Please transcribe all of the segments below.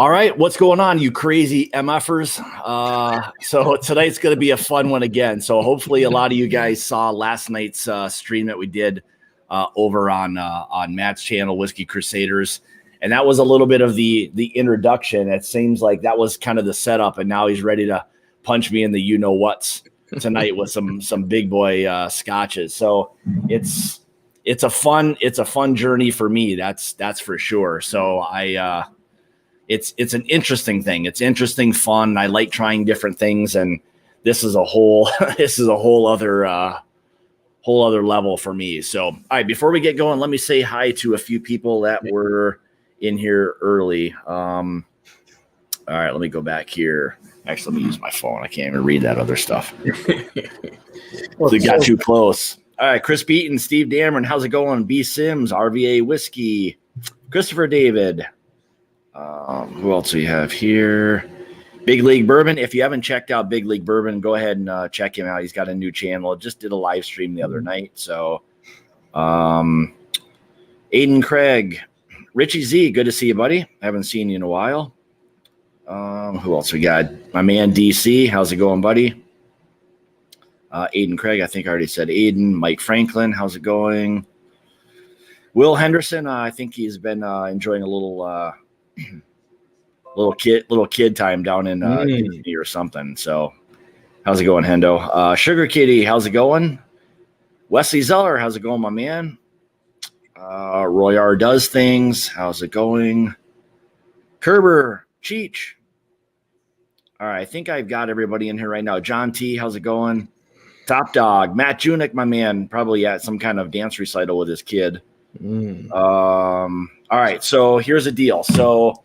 All right, what's going on, you crazy MFers? So tonight's going to be a fun one again. So hopefully a lot of you guys saw last night's stream that we did over on Matt's channel, Whiskey Crusaders, and that was a little bit of the introduction. It seems like that was kind of the setup, and now he's ready to punch me in the you know what's tonight with some big boy scotches. So it's a fun journey for me. That's for sure. So It's an interesting thing. It's interesting, fun. I like trying different things, and this is a whole other level for me. So, all right, before we get going, let me say hi to a few people that were in here early. All right, let me go back here. Actually, let me use my phone. I can't even read that other stuff. We got too close. All right, Chris Beaton, Steve Dameron, how's it going? B. Sims, RVA Whiskey, Christopher David. Who else do we have here? Big League Bourbon. If you haven't checked out Big League Bourbon, go ahead and check him out. He's got a new channel. Just did a live stream the other night. So, Aiden Craig, Richie Z, good to see you, buddy. Haven't seen you in a while. Who else we got? My man DC, how's it going, buddy? Aiden Craig, I think I already said Aiden. Mike Franklin, how's it going? Will Henderson, I think he's been enjoying a little kid time down in Disney or something. So how's it going, Hendo? Sugar Kitty, how's it going? Wesley Zeller, how's it going, my man? Roy R does things, how's it going? Kerber Cheech. All right, I think I've got everybody in here right now. John T, how's it going? Top Dog, Matt Junick, my man, probably at some kind of dance recital with his kid. All right, so here's the deal. So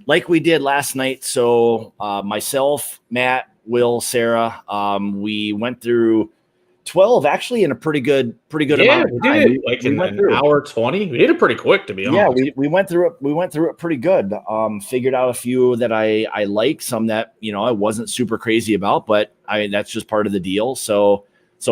like we did last night, so myself, Matt, Will, Sarah, we went through 12 actually in a pretty good amount of time. We did in an hour 20. We did it pretty quick, to be honest. Yeah, we went through it pretty good. Figured out a few that I like, some that I wasn't super crazy about, but that's just part of the deal. So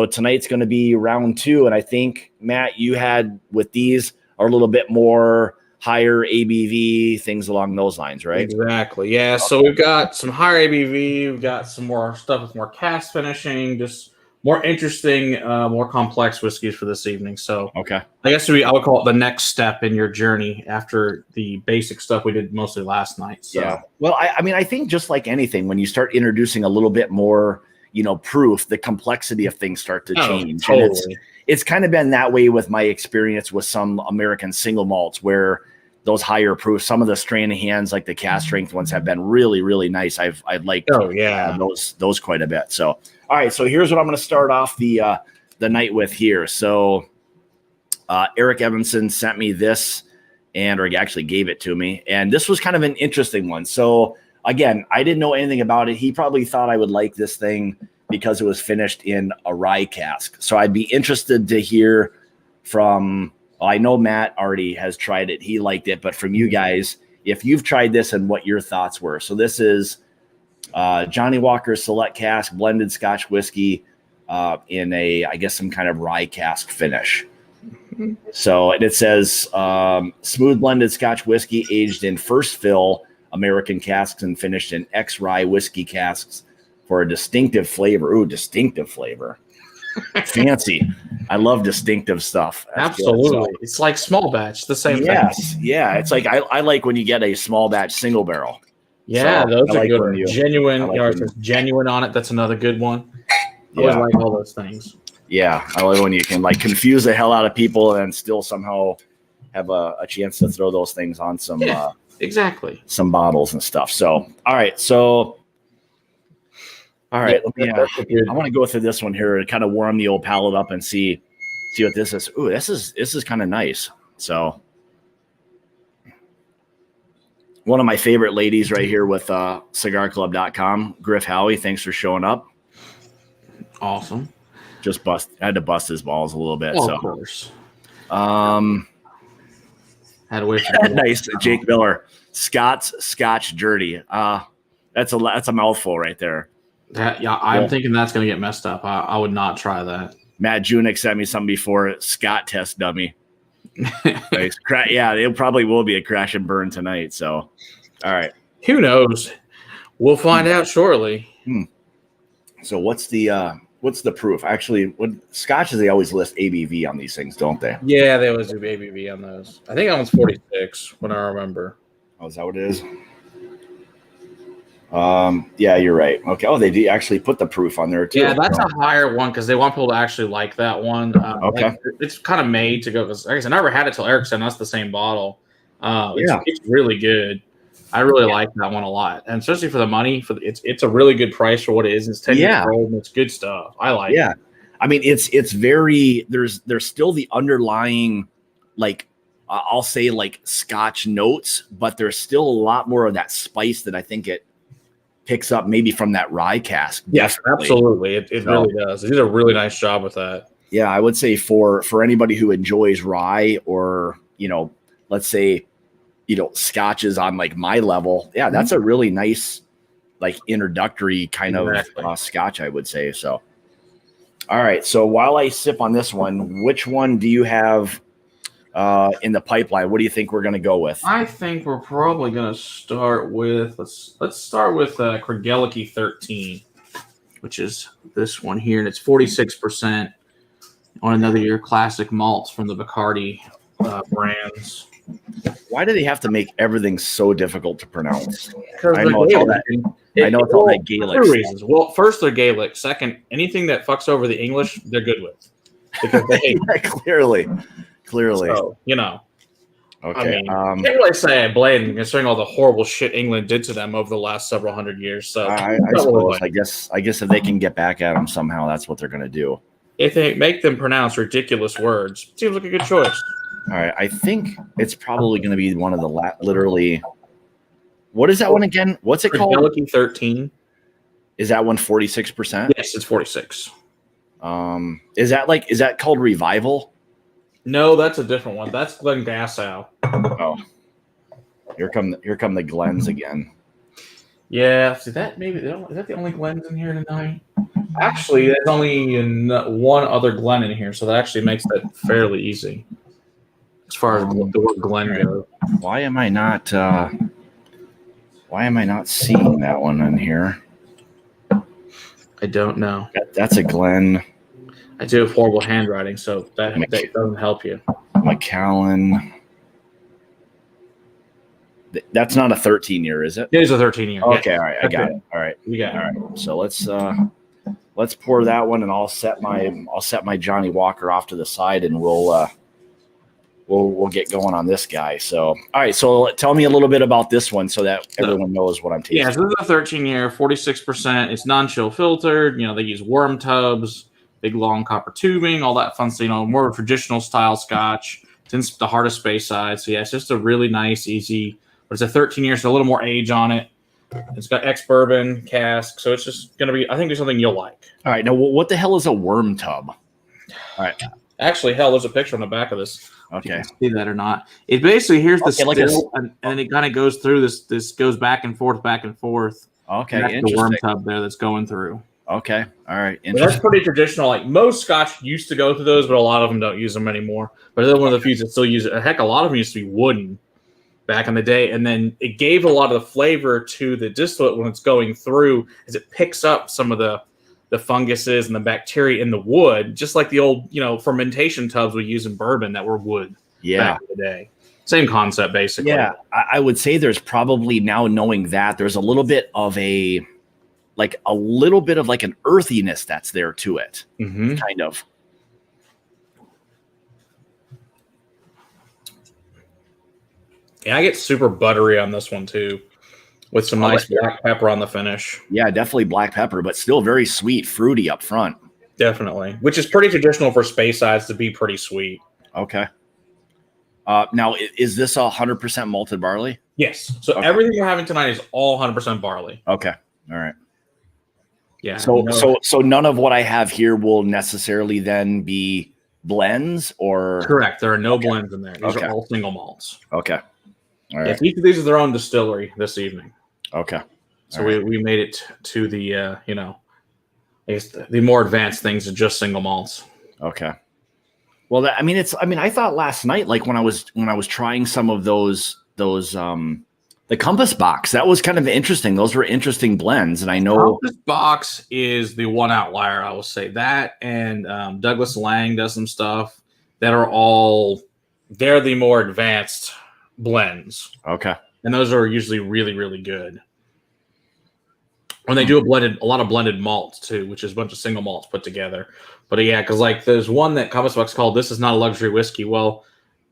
tonight's going to be round 2, and I think Matt, you had with these are a little bit more higher ABV, things along those lines, right? Exactly. Yeah. Okay. So we've got some higher ABV. We've got some more stuff with more cask finishing, just more interesting, more complex whiskeys for this evening. So okay, I guess I would call it the next step in your journey after the basic stuff we did mostly last night. So. Yeah. Well, I think just like anything, when you start introducing a little bit more, proof, the complexity of things start to change. Totally. And it's kind of been that way with my experience with some American single malts where those higher proof, some of the Stranahan's, like the cast strength ones, have been really, really nice. I've liked those quite a bit. So, all right. So here's what I'm going to start off the night with here. So Eric Evanson sent me this, or he actually gave it to me. And this was kind of an interesting one. So again, I didn't know anything about it. He probably thought I would like this thing because it was finished in a rye cask. So I'd be interested to hear from, I know Matt already has tried it. He liked it, but from you guys, if you've tried this and what your thoughts were. So this is Johnny Walker's Select Cask blended Scotch whiskey in I guess some kind of rye cask finish. So, and it says smooth blended Scotch whiskey aged in first fill American casks and finished in ex-rye whiskey casks for a distinctive flavor. Ooh, distinctive flavor. Fancy. I love distinctive stuff. That's absolutely. Good. It's like small batch, the same thing. Yes. Yeah. It's like I like when you get a small batch single barrel. Yeah, those are good. Genuine. Genuine on it. That's another good one. I always like all those things. Yeah. I like when you can confuse the hell out of people and still somehow have a chance to throw those things on some exactly some bottles and stuff. So all right. All right, I want to go through this one here and kind of warm the old palate up and see what this is. Ooh, this is kind of nice. So one of my favorite ladies right here with cigarclub.com, Griff Howie. Thanks for showing up. Awesome. I had to bust his balls a little bit. Of course. Had to wait for nice. Jake Miller, Scotch Journey. That's a mouthful right there. I'm thinking that's going to get messed up. I would not try that. Matt Junick sent me something before. Scott test dummy. Nice. Yeah, it probably will be a crash and burn tonight. So, all right. Who knows? We'll find out shortly. So what's the proof? Actually, what Scotches, they always list ABV on these things, don't they? Yeah, they always do ABV on those. I think that one's 46 when I remember. Oh, is that what it is? Yeah, you're right. Okay. Oh, they do actually put the proof on there too. Yeah, that's a higher one because they want people to actually like that one. Okay. Like, it's kind of made to go. Because I never had it till Eric said that's the same bottle. It's really good. I really like that one a lot, and especially for the money. It's a really good price for what it is. It's 10 years old and it's good stuff. I like. Yeah, I mean it's very there's still the underlying like I'll say like Scotch notes, but there's still a lot more of that spice that I think it picks up maybe from that rye cask. Yes, absolutely. It really does. It did a really nice job with that. Yeah, I would say for anybody who enjoys rye or let's say Scotches on like my level, that's a really nice like introductory kind of Scotch, I would say. So all right, so while I sip on this one, which one do you have in the pipeline? What do you think we're going to go with? I think we're probably going to start with let's start with Craigellachie 13, which is this one here, and it's 46% on another year classic malts from the Bacardi brands. Why do they have to make everything so difficult to pronounce? I know it's all that Gaelic. Two reasons. Well, first, they're Gaelic. Second, anything that fucks over the English, they're good with because they hate it. Clearly. So, Okay. I can't really say I blame considering all the horrible shit England did to them over the last several hundred years. So I suppose. I guess if they can get back at them somehow, that's what they're going to do. If they make them pronounce ridiculous words, it seems like a good choice. All right, I think it's probably going to be one of the literally. What is that one again? What's it called? Craigellachie 13. Is that one 46%? Yes, it's 46. Is that called Revival? No, that's a different one. That's Glenglassaugh. Oh, here come the Glens again. Yeah, see that maybe is that the only Glens in here tonight? Actually, there's only one other Glen in here, so that actually makes that fairly easy. As far as the word Glen goes. Why am I not seeing that one in here? I don't know. That's a Glen. I do have horrible handwriting, so that doesn't help you. Macallan. That's not a 13-year, is it? It is a 13-year. Okay, yeah. All right, I got it. All right, you got it. All right. So let's pour that one, and I'll set my Johnny Walker off to the side, and we'll get going on this guy. So all right, so tell me a little bit about this one so that everyone knows what I'm tasting. Yeah, so this is a 13-year, 46%. It's non-chill filtered. They use worm tubs, big long copper tubing, all that fun stuff. More of a traditional style Scotch. It's in the heart of Speyside. So yeah, it's just a really nice, easy. But it's a 13-year, so a little more age on it. It's got ex-bourbon, cask, so it's just going to be, I think, there's something you'll like. All right, now what the hell is a worm tub? All right. Actually, hell, there's a picture on the back of this. Okay. You can see that or not. It basically, here's the still, and it kind of goes through this goes back and forth. Okay, that's the worm tub there that's going through. Okay, all right. That's pretty traditional. Like most Scotch used to go through those, but a lot of them don't use them anymore. But they're one of the few that still use it. Heck, a lot of them used to be wooden back in the day, and then it gave a lot of the flavor to the distillate when it's going through, as it picks up some of the funguses and the bacteria in the wood, just like the old fermentation tubs we use in bourbon that were wood back in the day. Same concept, basically. Yeah, I would say there's probably, now knowing that, there's a little bit of an earthiness that's there to it, kind of. Yeah, I get super buttery on this one too, with some nice black pepper on the finish. Yeah, definitely black pepper, but still very sweet, fruity up front. Definitely, which is pretty traditional for Speysides to be pretty sweet. Okay. Now, is this 100% malted barley? Yes. So everything we're having tonight is all 100% barley. Okay. All right. Yeah. So none of what I have here will necessarily then be blends, or correct. There are no blends in there. These are all single malts. Okay. All right. Each of these is their own distillery this evening. Okay. So we made it to the I guess the more advanced things are just single malts. Okay. Well, I thought last night, like when I was trying some of those like The Compass Box, that was kind of interesting. Those were interesting blends, and I know Compass Box is the one outlier. I will say that, and Douglas Lang does some stuff that are all they're the more advanced blends. Okay, and those are usually really, really good. When they do a lot of blended malts too, which is a bunch of single malts put together. But yeah, because like there's one that Compass Box called "This Is Not a Luxury Whiskey." Well,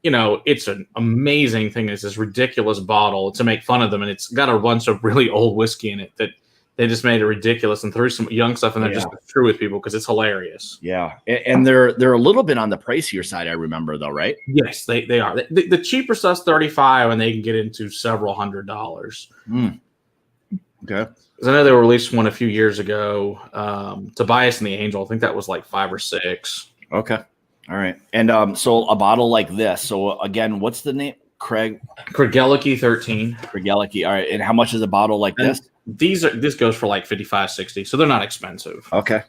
it's an amazing thing. It's this ridiculous bottle to make fun of them, and it's got a bunch of really old whiskey in it that they just made it ridiculous and threw some young stuff in there just to screw with people because it's hilarious. Yeah, and they're a little bit on the pricier side, I remember, though, right? Yes, they are. The cheaper stuff's $35, and they can get into several $100s. Okay. Because I know they released one a few years ago, Tobias and the Angel. I think that was like $5 or $6. Okay. All right. And so a bottle like this. So again, what's the name? Craigellachie 13. Craigellachie. All right. And how much is a bottle like this? This goes for like $55-$60, so they're not expensive. Okay.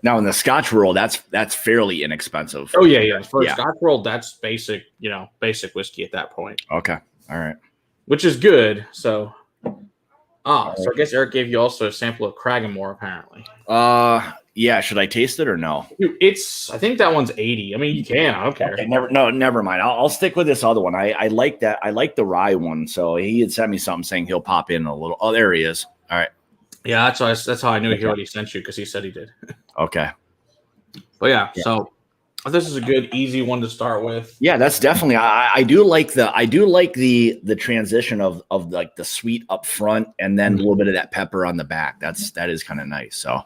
Now in the Scotch world, that's fairly inexpensive. Oh yeah. For Scotch world, that's basic, basic whiskey at that point. Okay. All right. Which is good. So I guess Eric gave you also a sample of Cragganmore, apparently. Yeah. Should I taste it or no? I think that one's 80. I mean, you can. I don't care. Okay, never mind. I'll stick with this other one. I like that. I like the rye one. So he had sent me something saying he'll pop in a little. Oh, there he is. All right. Yeah, that's how I knew he already sent you, because he said he did. Okay. But yeah, so this is a good, easy one to start with. Yeah, that's definitely. I do like the transition of like the sweet up front and then a little bit of that pepper on the back. That is kind of nice. So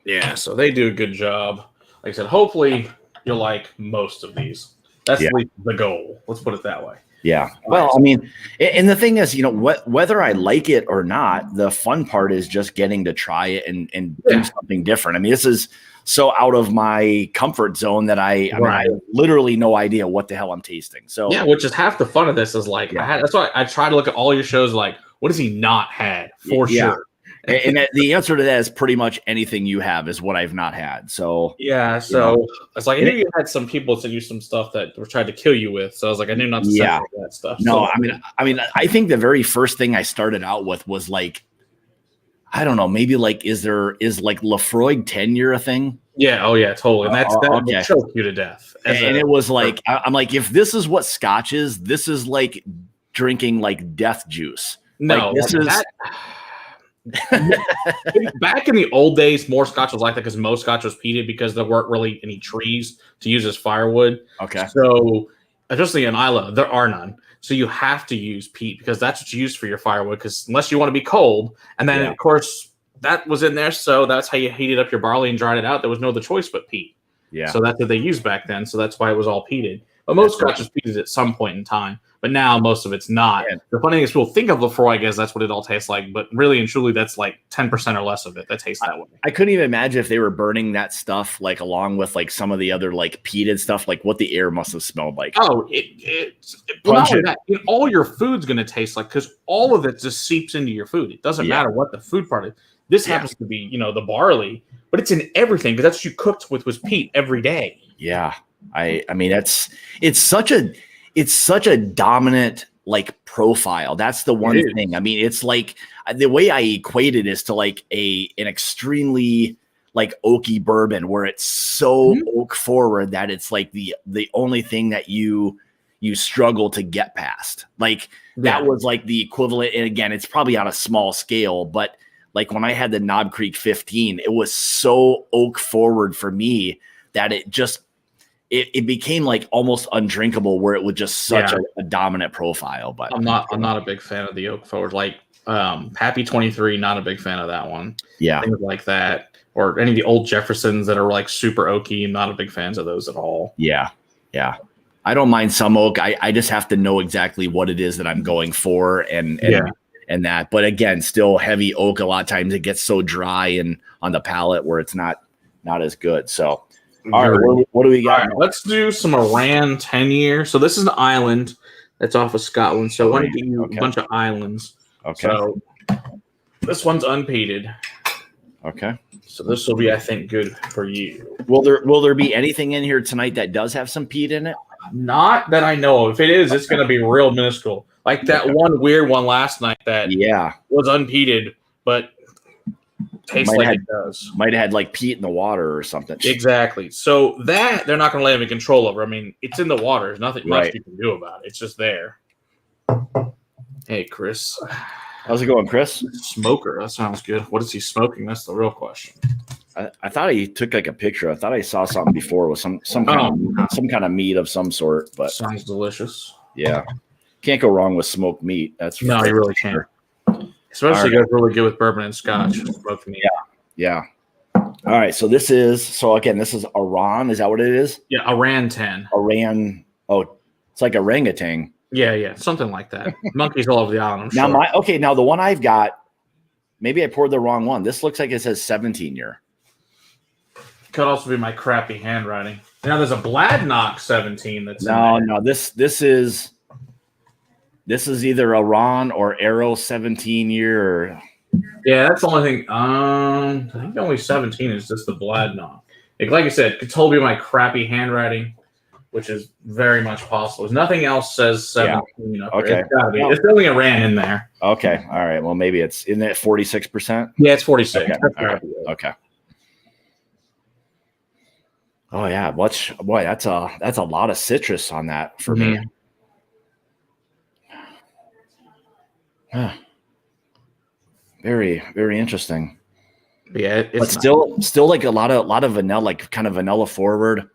yeah, so they do a good job. Like I said, hopefully you'll like most of these. That's at least the goal. Let's put it that way. Yeah. Well, I mean, and the thing is, whether I like it or not, the fun part is just getting to try it and do something different. I mean, this is so out of my comfort zone that I have literally no idea what the hell I'm tasting. So yeah, which is half the fun of this is like, that's why I try to look at all your shows like, what has he not had for sure? And the answer to that is pretty much anything you have is what I've not had. So it's like I knew you had some people that sent you some stuff that were trying to kill you with. So I was like, I knew not to send that stuff. No, so. I think the very first thing I started out with was like, I don't know, maybe like is like Lafroig tenure a thing? Yeah, oh yeah, totally. And that will choke you to death. And it was like I'm like, if this is what Scotch is, this is like drinking like death juice. No, like, this is that. Back in the old days, more Scotch was like that because most Scotch was peated because there weren't really any trees to use as firewood. Okay. So, especially in Islay, there are none. So you have to use peat because that's what you use for your firewood. Because unless you want to be cold, and then of course that was in there, so that's how you heated up your barley and dried it out. There was no other choice but peat. Yeah. So that's what they used back then. So that's why it was all peated. But most Scotch is peated at some point in time. But now most of it's not. Yeah. The funny thing is people think of Lafroig as that's what it all tastes like, but really and truly that's like 10% or less of it that tastes that way. I couldn't even imagine if they were burning that stuff like along with like some of the other like peated stuff, like what the air must have smelled like. Oh, it's not only that, all your food's going to taste like, because all of it just seeps into your food. It doesn't matter what the food part is. This happens to be, the barley, but it's in everything because that's what you cooked with was peat every day. Yeah. I mean, it's such a dominant like profile. That's the one thing. I mean, it's like the way I equate it is to like an extremely like oaky bourbon where it's so oak forward that it's like the only thing that you struggle to get past. Like that was like the equivalent. And again, it's probably on a small scale, but like when I had the Knob Creek 15, it was so oak forward for me that it just, it became like almost undrinkable where it was just such a dominant profile. But I'm not a big fan of the oak forward. Like Happy 23, not a big fan of that one. Yeah. Things like that. Or any of the old Jeffersons that are like super oaky. I'm not a big fans of those at all. Yeah. Yeah. I don't mind some oak. I just have to know exactly what it is that I'm going for and that. But again, still heavy oak. A lot of times it gets so dry and on the palate where it's not as good. So all right, what do we got? All right, let's do some Arran 10-year. So this is an island that's off of Scotland. So I want to give you a bunch of islands. Okay. So this one's unpeated. Okay. So this will be, I think, good for you. Will there be anything in here tonight that does have some peat in it? Not that I know of. If it is, it's going to be real minuscule. Like that one weird one last night that was unpeated, but tastes like it does. Might have had like peat in the water or something. Exactly. So that they're not going to let him in control over. I mean, it's in the water. There's nothing much you can do about it. It's just there. Hey, Chris. How's it going, Chris? Smoker. That sounds good. What is he smoking? That's the real question. I thought he took like a picture. I thought I saw something before with some kind of meat of some sort. But sounds delicious. Yeah, can't go wrong with smoked meat. That's no, you really can't. Especially goes really good with bourbon and scotch. Smoked meat. Yeah. All right. So this is Arran. Is that what it is? Yeah, Arran 10. Arran. Oh, it's like orangutan. Yeah, something like that. Monkeys all over the island. I'm sure. Now the one I've got, maybe I poured the wrong one. This looks like it says 17 year. Could also be my crappy handwriting. Now there's a Bladnoch 17 that's no. This is either Arran or Arrow 17 year. Yeah, that's the only thing. I think only 17 is just the Bladnoch. Like I said, could totally be my crappy handwriting, which is very much possible. If nothing else says 17. Yeah. Okay. It's gotta be. It's definitely a Arran in there. Okay. All right. Well, maybe it's in that 46%. Yeah, it's 46. Okay. All right. Okay. Oh yeah, that's a lot of citrus on that for me. Huh. Very, very interesting. Yeah, it's still like a lot of vanilla, like kind of vanilla forward.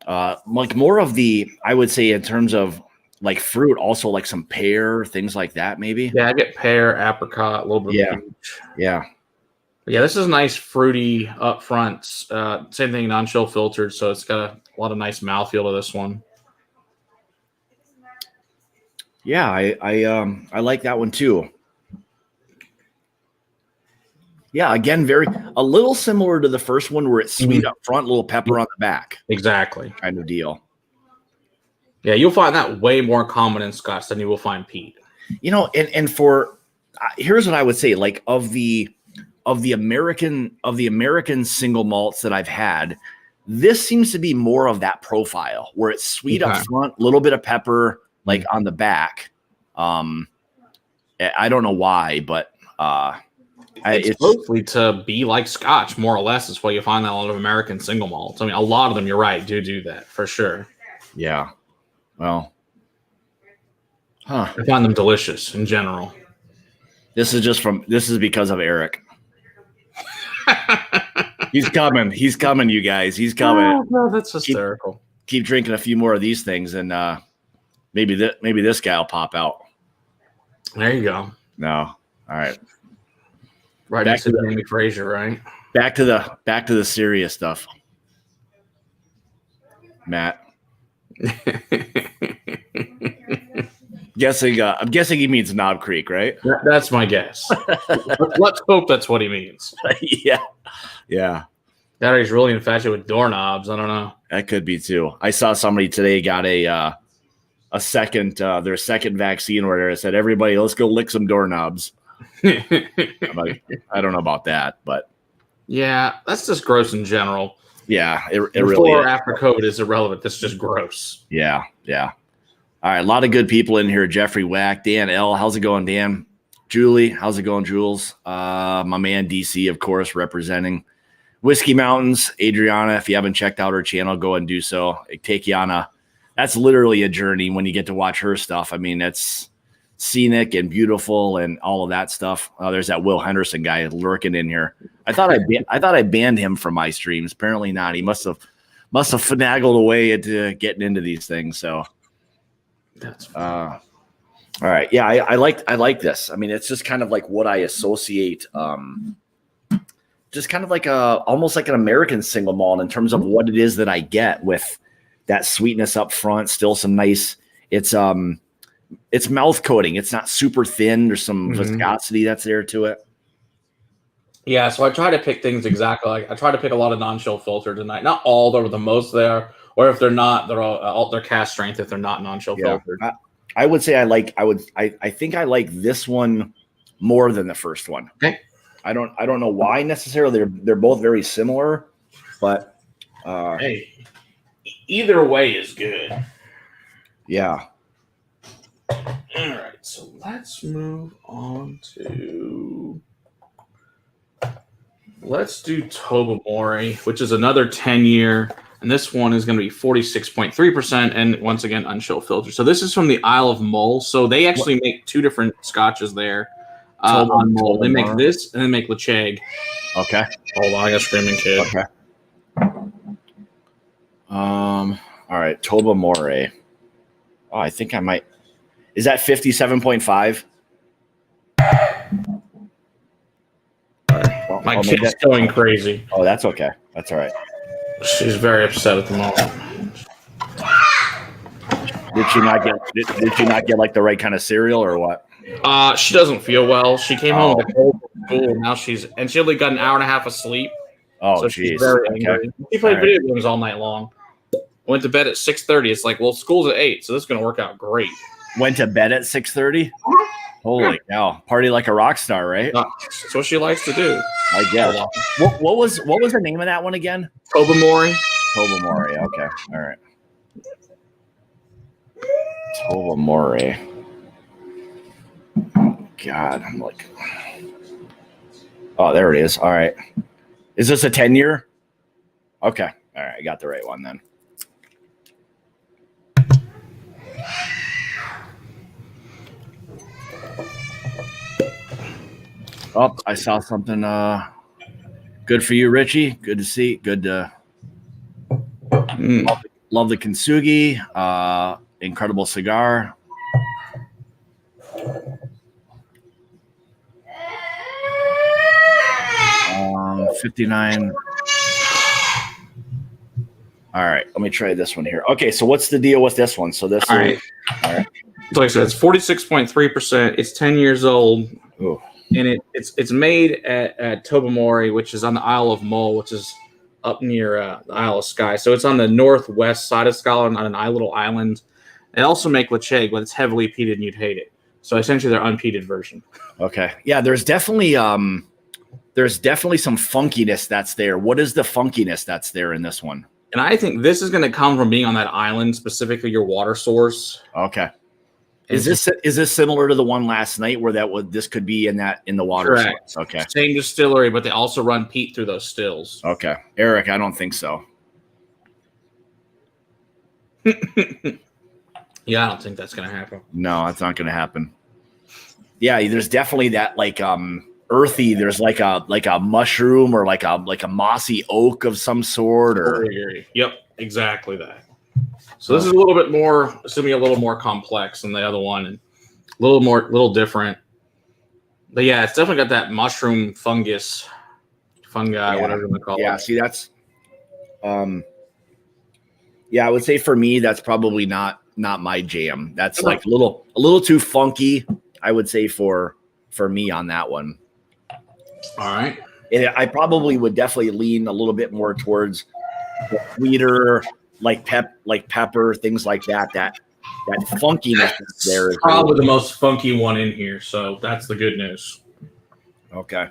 Like more of the, I would say in terms of like fruit, also like some pear, things like that, maybe. Yeah, I get pear, apricot, a little bit of peach. Yeah. Yeah, this is nice, fruity up front. Same thing, non-chill filtered, so it's got a lot of nice mouthfeel to this one. Yeah, I like that one too. Yeah, again, a little similar to the first one where it's sweet up front, a little pepper on the back. Exactly. Kind of deal. Yeah, you'll find that way more common in Scotch than you will find peat. And for here's what I would say, like of the American single malts that I've had, this seems to be more of that profile where it's sweet up front, a little bit of pepper like on the back. I don't know why, but it's mostly to be like Scotch, more or less. Is why you find that a lot of American single malts. I mean, a lot of them, you're right, do that for sure. Yeah. Well, I find them delicious in general. This is because of Eric. He's coming, you guys. He's coming. Oh, no, that's hysterical. Keep drinking a few more of these things, and maybe this guy will pop out. There you go. No, all right. Right next to Danny Fraser, right? Back to the serious stuff, Matt. I'm guessing he means Knob Creek, right? That's my guess. Let's hope that's what he means. Yeah. That he's really infatuated with doorknobs. I don't know. That could be too. I saw somebody today got their second vaccine order. It said, everybody, let's go lick some doorknobs. I'm like, I don't know about that, but yeah, that's just gross in general. Yeah, it Before really or after COVID is irrelevant. That's just gross. Yeah. All right, a lot of good people in here. Jeffrey Wack, Dan L. How's it going, Dan? Julie, how's it going, Jules? My man DC, of course, representing Whiskey Mountains. Adriana, if you haven't checked out her channel, go and do so. Take you on that's literally a journey when you get to watch her stuff. I mean, it's scenic and beautiful and all of that stuff. There's that Will Henderson guy lurking in here. I thought I banned him from my streams. Apparently not. He must have finagled away into getting into these things. So that's all right. Yeah, I like this. I mean, it's just kind of like what I associate. Just kind of like almost like an American single malt in terms of what it is that I get with that sweetness up front. Still some nice. It's mouth coating. It's not super thin. There's some viscosity that's there to it. Yeah, so I try to pick things exactly like I try to pick a lot of non-chill filter tonight. Not all, though, the most there. Or if they're not, they're all their cast strength. If they're not non-chill filtered, I would say I think I like this one more than the first one. Okay. I don't know why necessarily. They're both very similar, but hey, either way is good. Yeah. All right, so let's move on to. Let's do Tobermory, which is another 10-year, and this one is going to be 46.3%, and once again, unchill filter. So this is from the Isle of Mull. So they actually make two different scotches there on Mull. They make this, and they make Lacheg. Okay. Hold on, I got Screaming Kid. Okay. All right, Tobermory. Oh, I think I might. Is that 57.5? My kid's going crazy. Oh, that's okay. That's all right. She's very upset at the moment. Did she not get? Did she not get like the right kind of cereal or what? She doesn't feel well. She came home with a cold from school. Now she only got an hour and a half of sleep. Oh, so she's very angry. She played video games all night long. Went to bed at 6:30. It's like, well, school's at 8, so this is going to work out great. Went to bed at 6:30. Holy cow! Party like a rock star, right? That's what she likes to do. I guess. What was the name of that one again? Tobermory. Tobermory. Okay. All right. Tobermory. God, I'm like. Oh, there it is. All right. Is this a 10-year? Okay. All right. I got the right one then. Oh, I saw something good for you, Richie. Good to see. Good to love the Kintsugi. Incredible cigar. 59. All right, let me try this one here. Okay, so what's the deal with this one? So this all right. So like I said, it's 46.3%. It's 10 years old. Ooh. And it's made at Tobermory, which is on the Isle of Mull, which is up near the Isle of Skye. So it's on the northwest side of Scotland on an little island. They also make Lacheg, but it's heavily peated and you'd hate it. So essentially their unpeated version. Okay. Yeah, there's definitely some funkiness that's there. What is the funkiness that's there in this one? And I think this is going to come from being on that island, specifically your water source. Okay. Is this similar to the one last night where this could be in the water? Correct. Source? Okay. Same distillery, but they also run peat through those stills. Okay. Eric, I don't think so. Yeah, I don't think that's going to happen. No, that's not going to happen. Yeah, there's definitely that like earthy. There's like a mushroom or like a mossy oak of some sort. Or yep, exactly that. So this is a little bit more, assuming a little more complex than the other one, and a little different. But yeah, it's definitely got that mushroom fungi, whatever you call it. Yeah, see, that's, yeah, I would say for me, that's probably not my jam. That's like a little too funky, I would say for me on that one. All right. And I probably would definitely lean a little bit more towards the sweeter, like pepper, things like that funkiness there is probably the most funky one in here. So that's the good news. Okay.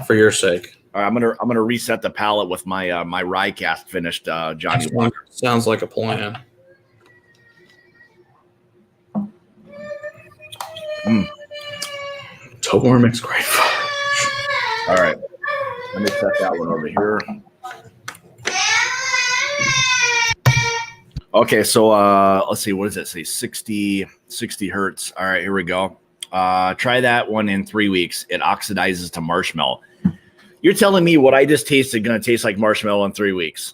For your sake. All right, I'm gonna reset the palate with my my rye cast finished Johnny Walker. Sounds like a plan. Tobermory makes great fudge. All right. Let me set that one over here. Okay, so let's see, what does it say? 60 hertz. All right, here we go. Try that one in 3 weeks. It oxidizes to marshmallow. You're telling me what I just tasted going to taste like marshmallow in 3 weeks?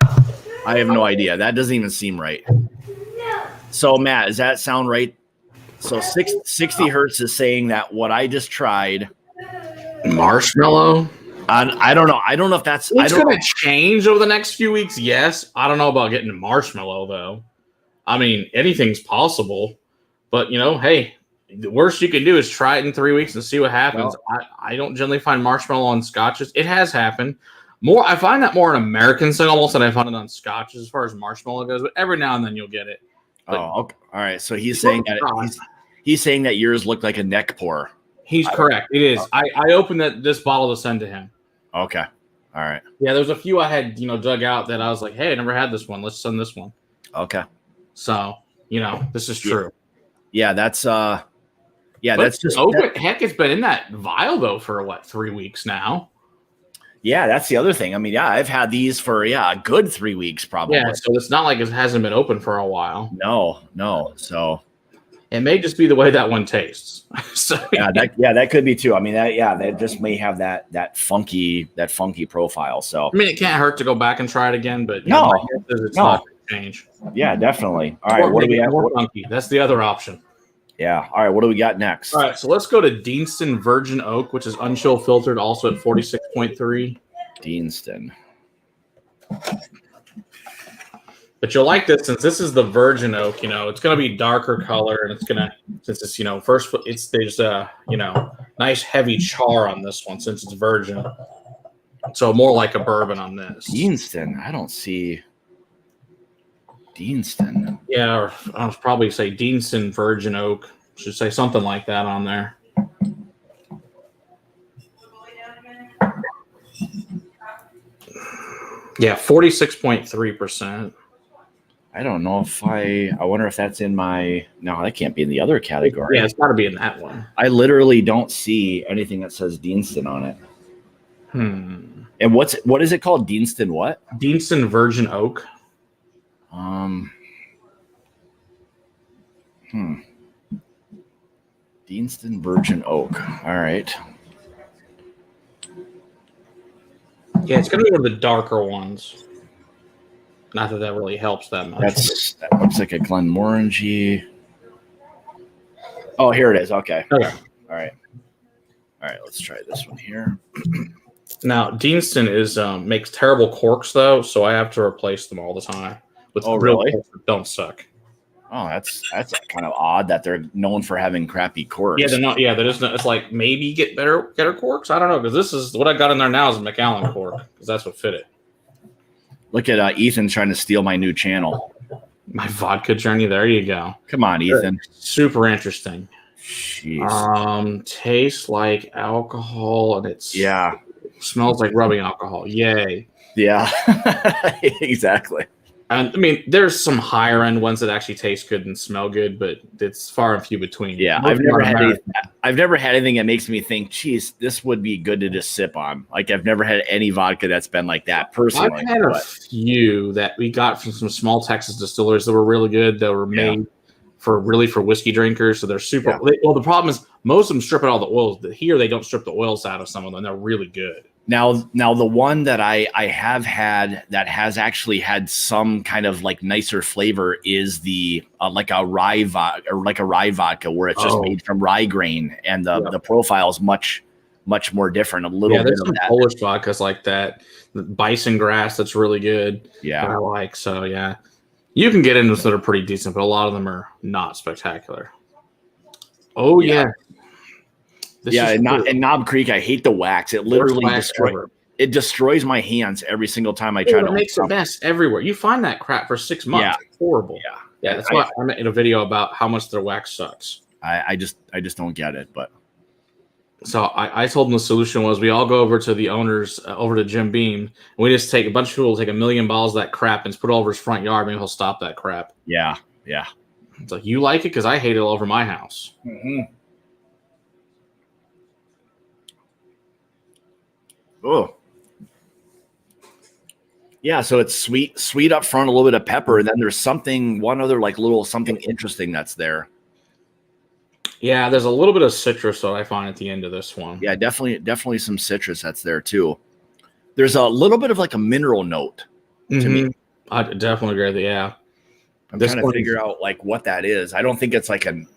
I have no idea. That doesn't even seem right. So, Matt, does that sound right? So 60 hertz is saying that what I just tried. Marshmallow? I don't know. I don't know if that's. It's going to change over the next few weeks. Yes. I don't know about getting marshmallow, though. I mean, anything's possible. But, hey, the worst you can do is try it in 3 weeks and see what happens. Well, I don't generally find marshmallow on scotches. It has happened. I find that more in American style almost than I find it on scotches as far as marshmallow goes. But every now and then you'll get it. But okay. All right. So he's saying that he's saying that yours look like a neck pour. He's correct. It is. I opened this bottle to send to him. Okay. All right. Yeah, there's a few I had, dug out that I was like, hey, I never had this one. Let's send this one. Okay. So, this is true. Yeah, that's But that's just heck, it's been in that vial though for 3 weeks now. Yeah, that's the other thing. I mean, I've had these for a good 3 weeks probably. Yeah, so it's not like it hasn't been open for a while. No. So it may just be the way that one tastes. So that could be too. I mean, that just may have that funky profile. So I mean, it can't hurt to go back and try it again, but it's not going to change. Yeah, definitely. All right, what do we have? Funky. That's the other option. Yeah. All right, what do we got next? All right, so let's go to Deanston Virgin Oak, which is unchill filtered, also at 46.3. Deanston. But you'll like this since this is the Virgin Oak. It's going to be darker color, and it's going to since it's there's nice heavy char on this one since it's virgin. So more like a bourbon on this. Deanston. I don't see Deanston. Yeah, or I'll probably say Deanston Virgin Oak. Should say something like that on there. Yeah, 46.3%. I don't know if I wonder if that's in my. No, that can't be in the other category. Yeah, it's got to be in that one. I literally don't see anything that says Deanston on it. And what is it called? Deanston what? Deanston Virgin Oak. Deanston Virgin Oak. All right. Yeah, it's going to be one of the darker ones. Not that really helps that much. That looks like a Glenmorangie. Oh, here it is. Okay. All right. Let's try this one here. Now, Deanston makes terrible corks though, so I have to replace them all the time with real corks that don't suck. Oh, that's kind of odd that they're known for having crappy corks. Yeah, they're not. Yeah, it's like maybe get better corks. I don't know because this is what I got in there now is a Macallan cork because that's what fit it. Look at Ethan trying to steal my new channel. My vodka journey. There you go. Come on, Ethan. Super interesting. Jeez. Tastes like alcohol and smells like rubbing alcohol. Yay. Yeah. Exactly. And I mean, there's some higher end ones that actually taste good and smell good, but it's far and few between. Yeah, I've never had anything that makes me think, geez, this would be good to just sip on. Like I've never had any vodka that's been like that personally. I've had a few that we got from some small Texas distilleries that were really good. That were made for whiskey drinkers. So they're super. Yeah. Well, the problem is most of them strip out all the oils. Here they don't strip the oils out of some of them. They're really good. Now the one that I have had that has actually had some kind of like nicer flavor is the like a rye vodka where it's just made from rye grain and the profile is much more different. A little bit of that. Polish vodkas like that, the bison grass that's really good. Yeah, I like so. Yeah, you can get into those that are pretty decent, but a lot of them are not spectacular. Oh yeah. In Knob Creek, I hate the wax. It literally destroys my hands every single time I try to. It makes a mess everywhere. You find that crap for 6 months. Yeah. It's horrible. Yeah. That's why I made a video about how much their wax sucks. I just don't get it. But so I told them the solution was we all go over to the owners over to Jim Beam and we just take a bunch of people will take 1 million bottles of that crap and just put it over his front yard. Maybe he'll stop that crap. Yeah. It's like you like it because I hate it all over my house. Mm-hmm. Oh, yeah. So it's sweet up front, a little bit of pepper, and then there's one other like little something interesting that's there. Yeah, there's a little bit of citrus that I find at the end of this one. Yeah, definitely some citrus that's there too. There's a little bit of like a mineral note to me. I definitely agree with that. Yeah, I'm trying to figure out like what that is. I don't think it's like an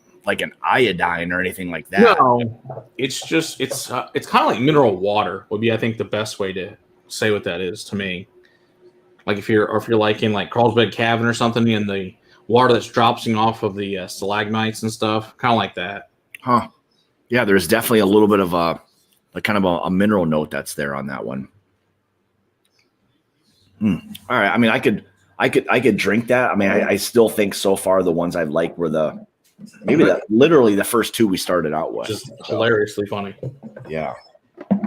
iodine or anything like that. No, it's just it's kind of like mineral water would be I think the best way to say what that is to me. Like if you're like in like Carlsbad Cavern or something in the water that's dropping off of the stalagmites and stuff, kind of like that. Huh? Yeah, there's definitely a little bit of a a mineral note that's there on that one. All right. I mean, I could drink that. I mean, I still think so far the ones I've liked were literally the first two we started out with. Just hilariously funny. Yeah.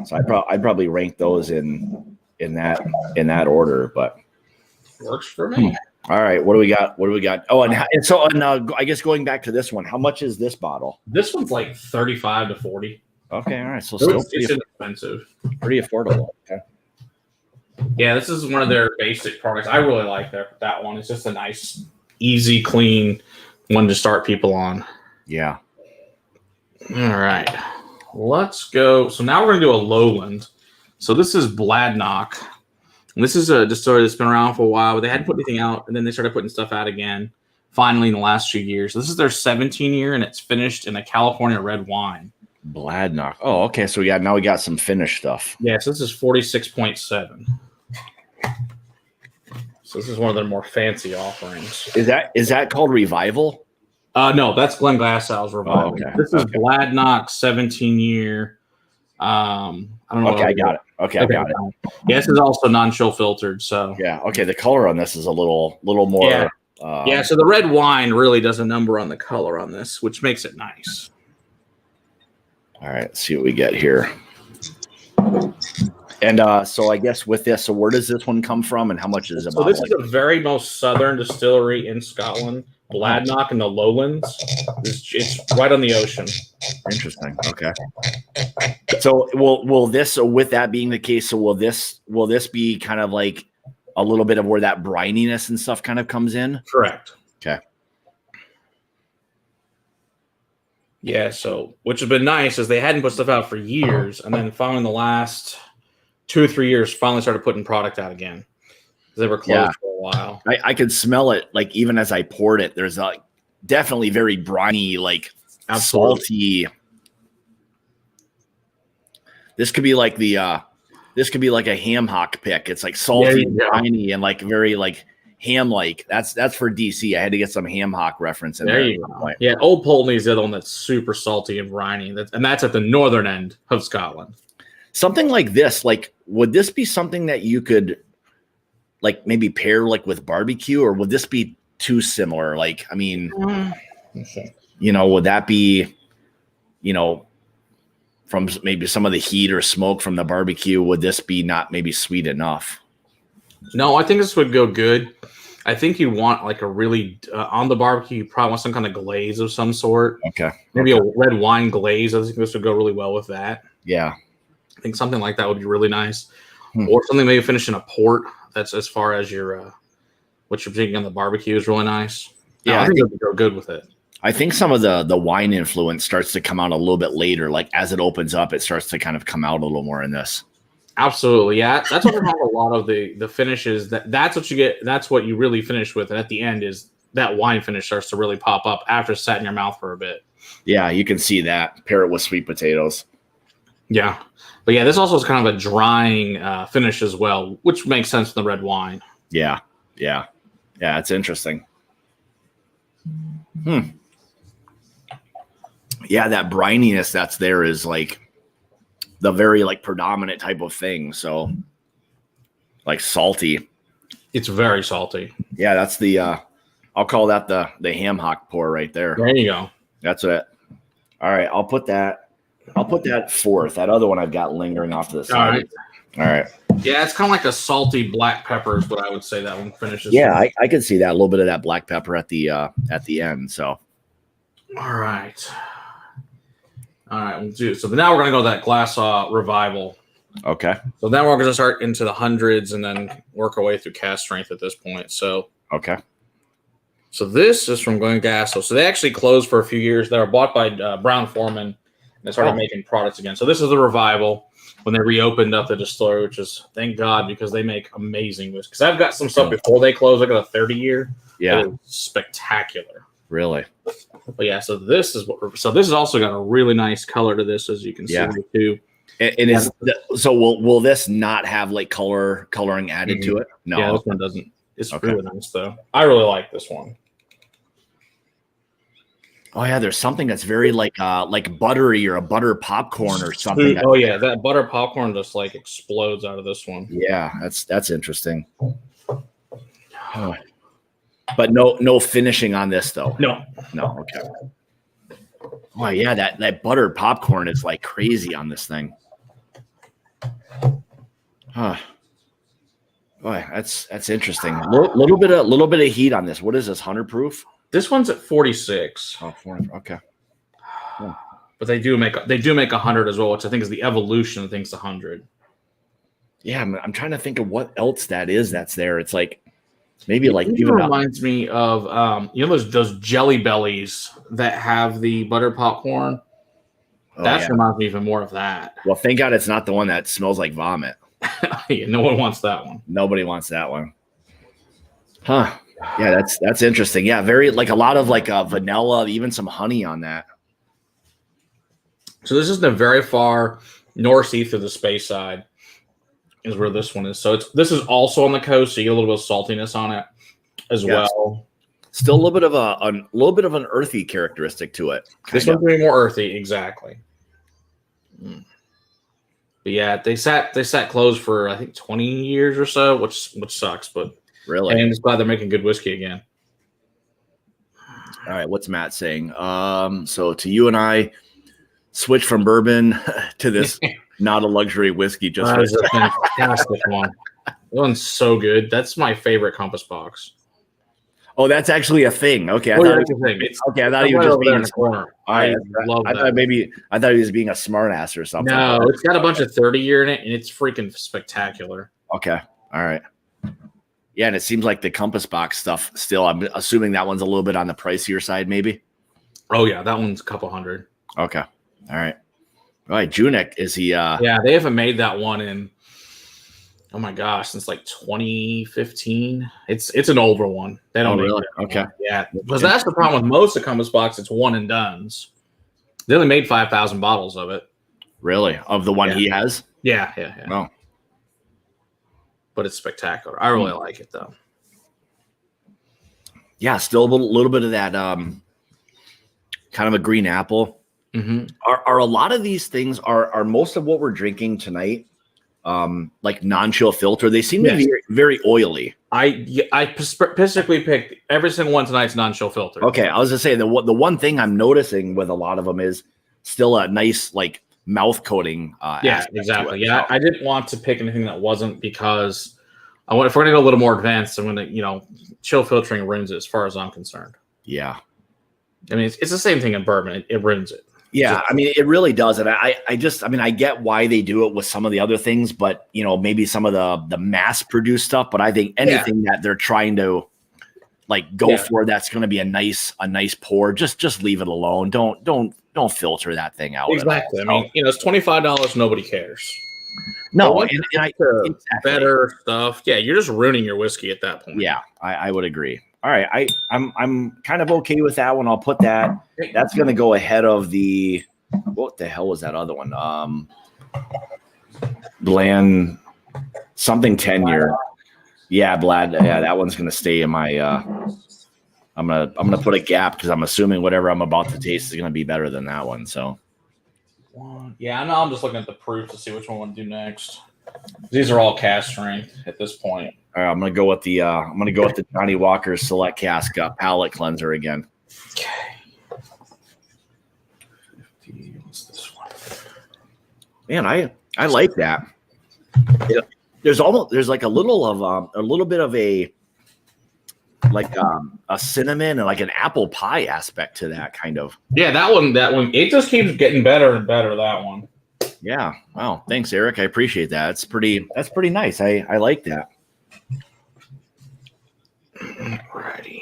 So I'd probably rank those in that order, but works for me. All right, what do we got? What do we got? Oh, and so I guess going back to this one, how much is this bottle? This one's like 35 to 40. Okay, all right, so still it's inexpensive, pretty affordable. Okay. Yeah, this is one of their basic products. I really like that one. It's just a nice, easy, clean one to start people on. Yeah. All right, let's go. So now we're gonna do a lowland. So this is Bladnoch. And this is a distillery that's been around for a while, but they hadn't put anything out, and then they started putting stuff out again. Finally, in the last few years, so this is their 17 year, and it's finished in a California red wine. Bladnoch. Oh, okay. So now we got some finished stuff. Yeah, so this is 46.7. So this is one of their more fancy offerings. Is that called Revival? No, that's Glenglassaugh's Revival. Oh, okay. This is Bladnoch 17 year. I don't know. Okay, I got it. Okay, I got it. Yeah, this is also non-chill filtered. So yeah, okay. The color on this is a little more. Yeah. So the red wine really does a number on the color on this, which makes it nice. All right, let's see what we get here. And so I guess with this, so where does this one come from, and how much is it? So this is the very most southern distillery in Scotland, Bladnoch in the Lowlands. It's right on the ocean. Interesting. Okay. So will this, with that being the case, so will this be kind of like a little bit of where that brininess and stuff kind of comes in? Correct. Okay. Yeah, so which has been nice is they hadn't put stuff out for years, and then finally the last 2 or 3 years finally started putting product out again. They were closed for a while. I could smell it, like even as I poured it. There's a definitely very briny, like salty. This could be like a ham hock pick. It's like salty and briny and like very like ham like. That's for DC. I had to get some ham hock reference in there. You go. Yeah, Old Pulteney is the other one that's super salty and briny. And that's at the northern end of Scotland. Something like this, like, would this be something that you could like maybe pair like with barbecue, or would this be too similar? Like, I mean, would that be, from maybe some of the heat or smoke from the barbecue, would this be not maybe sweet enough? No, I think this would go good. I think you want like a really on the barbecue, you probably want some kind of glaze of some sort. Okay. Maybe a red wine glaze. I think this would go really well with that. Yeah. I think something like that would be really nice. Or something maybe finish in a port. That's as far as your what you're drinking on the barbecue is really nice. Yeah, I think it would go good with it. I think some of the wine influence starts to come out a little bit later. Like as it opens up, it starts to kind of come out a little more in this. Absolutely, yeah. That's what a lot of the finishes. That's what you get. That's what you really finish with. And at the end is that wine finish starts to really pop up after it's sat in your mouth for a bit. Yeah, you can see that. Pair it with sweet potatoes. Yeah. But yeah, this also is kind of a drying finish as well, which makes sense in the red wine. Yeah. Yeah. Yeah, it's interesting. Yeah, that brininess that's there is like the very like predominant type of thing. So like salty. It's very salty. Yeah, that's the I'll call that the ham hock pour right there. There you go. That's it. All right, I'll put that fourth. That other one I've got lingering off to the side. All right. Yeah, it's kind of like a salty black pepper is what I would say that one finishes. Yeah, I can see that. A little bit of that black pepper at the end. So. All right. We'll do. So now we're going to go to that Glenglassaugh Revival. Okay. So now we're going to start into the hundreds and then work our way through cask strength at this point. So. Okay. So this is from Glenglassaugh. So they actually closed for a few years. They were bought by Brown-Forman, and they started making products again. So this is the Revival when they reopened up the distillery, which is thank God because they make amazing whiskey. Because I've got some stuff before they closed. I got a 30-year. Yeah. Spectacular. Really. But yeah, so this is also got a really nice color to this, as you can see too. And will this not have like coloring added to it? No, yeah, this one doesn't. It's really nice though. I really like this one. Oh yeah, there's something that's very like buttery or a butter popcorn or something. Oh yeah, that butter popcorn just like explodes out of this one. Yeah, that's interesting. Oh. But no finishing on this though. No. Okay. Oh yeah, that buttered popcorn is like crazy on this thing. Huh. Boy, that's interesting. Little bit of heat on this. What is this? 100 proof? This one's at 46. Oh, 400. Okay. Yeah. But they do make 100 as well, which I think is the evolution of things 100. Yeah, I'm trying to think of what else that is that's there. It's like maybe like it even reminds me of those jelly bellies that have the butter popcorn. That reminds me even more of that. Well, thank God it's not the one that smells like vomit. Yeah, no one wants that one. Nobody wants that one. Huh. Yeah, that's interesting. Yeah, very like a lot of like vanilla, even some honey on that. So this is the very far northeast of the Space side is where this one is. So this is also on the coast, so you get a little bit of saltiness on it as well. Still a little bit of an earthy characteristic to it. This one's going to be more earthy, exactly. But yeah, they sat closed for I think 20 years or so, which sucks. But really, and I'm just glad they're making good whiskey again. All right, what's Matt saying? So to you and I, switch from bourbon to this not a luxury whiskey. Just that is a fantastic one. That one's so good. That's my favorite Compass box. Oh, that's actually a thing. Okay, I thought he was just being in the corner. I love that. I thought he was being a smartass or something. No, it's got a bunch of 30 year in it, and it's freaking spectacular. Okay, all right. Yeah, and it seems like the Compass box stuff still. I'm assuming that one's a little bit on the pricier side, maybe. Oh yeah, that one's a couple hundred. Okay, all right. All right, Junik, is he? Yeah, they haven't made that one in. Oh my gosh, since like 2015. It's an older one. They don't really. Okay. Yeah, because that's the problem with most of Compass box. It's one and dones. They only made 5,000 bottles of it. Really, of the one he has? Yeah. Oh. But it's spectacular. I really like it though. Yeah, still a little bit of that kind of a green apple. Mm-hmm. Are a lot of these things are most of what we're drinking tonight like non-chill filter? They seem to be very oily. I specifically picked every single one tonight's non-chill filter. Okay, I was gonna say the one thing I'm noticing with a lot of them is still a nice like mouth coating. Yeah, exactly. Yeah, I didn't want to pick anything that wasn't because if we're gonna go a little more advanced, I'm gonna chill filtering ruins it as far as I'm concerned. Yeah, I mean it's the same thing in bourbon. It ruins it. Yeah, I mean it really does, and I get why they do it with some of the other things, but maybe some of the mass-produced stuff. But I think anything that they're trying to like go for that's going to be a nice pour, just leave it alone. Don't filter that thing out. Exactly. I mean, it's $25. Nobody cares. No, better stuff. Yeah, you're just ruining your whiskey at that point. Yeah, I would agree. All right, I'm kind of okay with that one. I'll put that. That's going to go ahead of the. What the hell was that other one? Bland something 10-year. Yeah, Bladnoch. Yeah, that one's going to stay in my. I'm gonna put a gap because I'm assuming whatever I'm about to taste is going to be better than that one. So. Yeah, I know. I'm just looking at the proof to see which one I want to do next. These are all cask strength at this point. All right, I'm gonna go with the Johnny Walker's Select Cask Palate Cleanser again. Okay. 50, what's this one? Man, I like that. There's like a little bit of a cinnamon and like an apple pie aspect to that kind of. Yeah, that one. It just keeps getting better and better. That one. Yeah. Wow. Thanks, Eric. I appreciate that. That's pretty nice. I like that. Alrighty.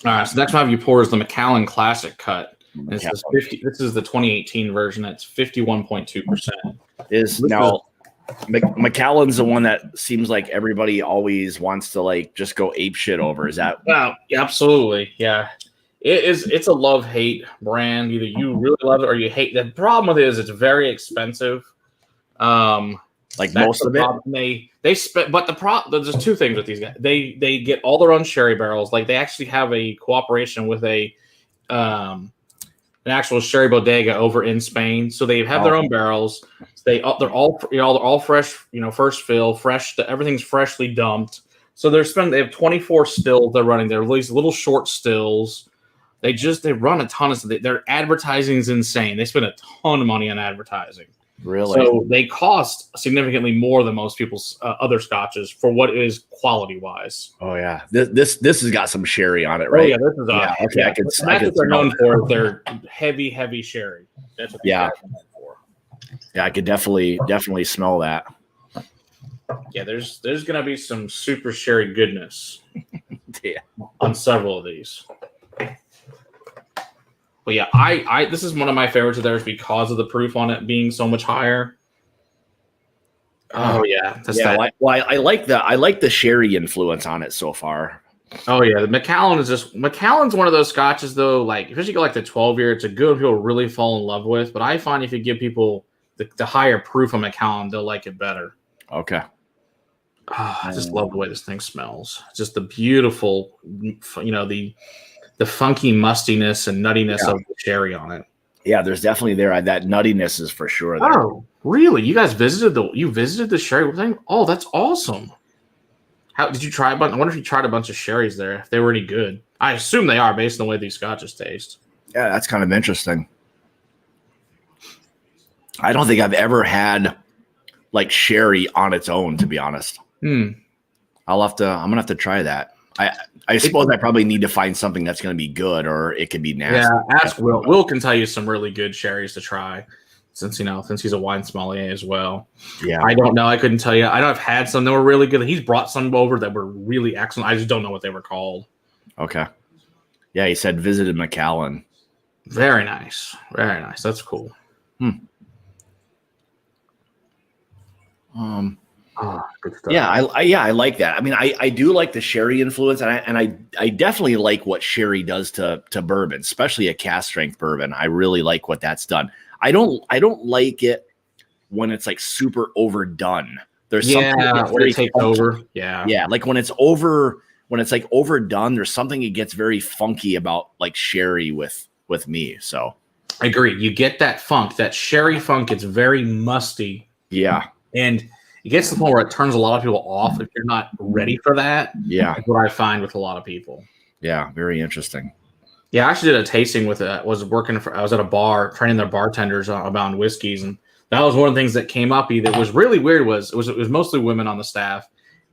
All right. So next one you pour is the Macallan Classic Cut. This is the 2018 version. That's 51.2%. Macallan's the one that seems like everybody always wants to like just go ape shit over. Is that? Wow. Absolutely. Yeah. It's a love-hate brand. Either you really love it or you hate. The problem with it is it's very expensive. Like most of it. They spend, but there's two things with these guys. They get all their own sherry barrels. Like they actually have a cooperation with an actual sherry bodega over in Spain. So they have their own barrels. They're all fresh, first fill, fresh. Everything's freshly dumped. So they have 24 stills they're running. They're these little short stills. They run a ton of stuff. Their advertising is insane. They spend a ton of money on advertising. Really? So they cost significantly more than most people's other scotches for what it is quality wise. Oh yeah, this has got some sherry on it, right? Oh yeah, this is yeah. Okay, yeah. That's what they're known for. They're heavy sherry. That's what these guys are known for. Yeah, I could definitely smell that. Yeah, there's gonna be some super sherry goodness Yeah. on several of these. But yeah, I this is one of my favorites of theirs because of the proof on it being so much higher. Oh yeah, I like the sherry influence on it so far. Oh yeah, the Macallan's one of those scotches though. Like especially like the 12-year, it's a good one people really fall in love with. But I find if you give people the higher proof on Macallan, they'll like it better. Okay. Oh, I just love the way this thing smells. Just the beautiful, the funky mustiness and nuttiness of the sherry on it. Yeah, there's definitely that nuttiness is for sure there. Oh, really? You guys visited the sherry thing? Oh, that's awesome. How did you try a bunch? I wonder if you tried a bunch of sherries there, if they were any good. I assume they are based on the way these scotches taste. Yeah, that's kind of interesting. I don't think I've ever had like sherry on its own, to be honest. I'm gonna have to try that. I suppose I probably need to find something that's going to be good, or it could be nasty. Yeah, ask Will. Will can tell you some really good sherries to try, since he's a wine sommelier as well. Yeah, I don't know. I couldn't tell you. I know I've had some that were really good. He's brought some over that were really excellent. I just don't know what they were called. Okay. Yeah, he said visited Macallan. Very nice. Very nice. That's cool. Good stuff. Yeah, I like that. I mean, I do like the sherry influence, and I definitely like what sherry does to bourbon, especially a cask strength bourbon. I really like what that's done. I don't like it when it's like super overdone. There's something when it takes over. Yeah, like when it's like overdone, there's something that gets very funky about like sherry with me. So I agree. You get that funk, that sherry funk. It's very musty. Yeah, and it gets to the point where it turns a lot of people off if you're not ready for that. Yeah. That's what I find with a lot of people. Yeah, very interesting. Yeah, I actually did a tasting with it. I was at a bar training their bartenders about whiskeys, and that was one of the things that came up. That was really weird. It was mostly women on the staff,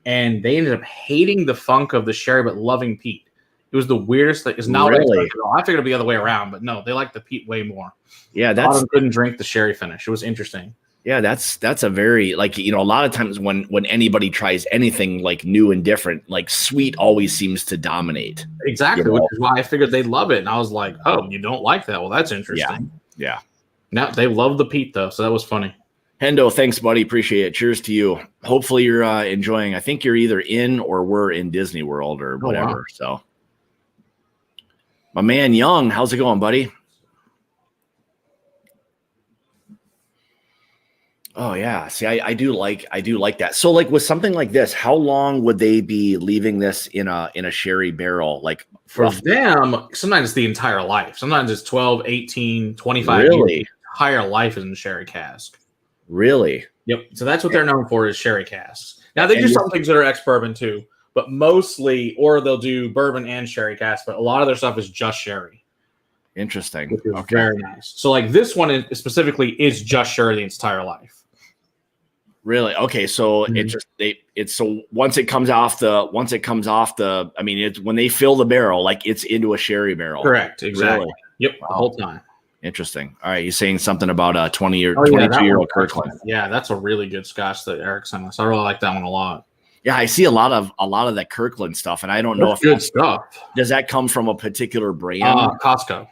and they ended up hating the funk of the sherry but loving peat. It was the weirdest thing. It's not really. I figured it'd be the other way around, but no, they like the peat way more. Yeah, a lot of them couldn't drink the sherry finish. It was interesting. Yeah, that's a very, like, a lot of times when anybody tries anything like new and different, like sweet always seems to dominate. Exactly, which is why I figured they love it. And I was like, oh, you don't like that? Well, that's interesting. Yeah. Now they love the peat though, so that was funny. Hendo, thanks, buddy. Appreciate it. Cheers to you. Hopefully you're enjoying. I think you're either in or we're in Disney World or whatever. Wow. So, my man Young, how's it going, buddy? Oh yeah. See, I do like that. So like with something like this, how long would they be leaving this in a sherry barrel? Like for them, sometimes it's the entire life. Sometimes it's 12, 18, 25 really? years. The entire life is in the sherry cask. Really? Yep. So that's what they're known for is sherry casks. Now they do some things that are ex-bourbon too, but mostly, or they'll do bourbon and sherry cask, but a lot of their stuff is just sherry. Interesting. Which is very nice. So like this one specifically is just sherry the entire life. Really? Okay. So it's so once it comes off the, I mean, it's when they fill the barrel, like it's into a sherry barrel. Correct. Exactly. Really? Yep. Wow. The whole time. Interesting. All right. You're saying something about a 22-year-old Kirkland. Yeah. That's a really good Scotch that Eric sent us. I really like that one a lot. Yeah. I see a lot of that Kirkland stuff, and I don't know if good stuff. Does that come from a particular brand? Costco.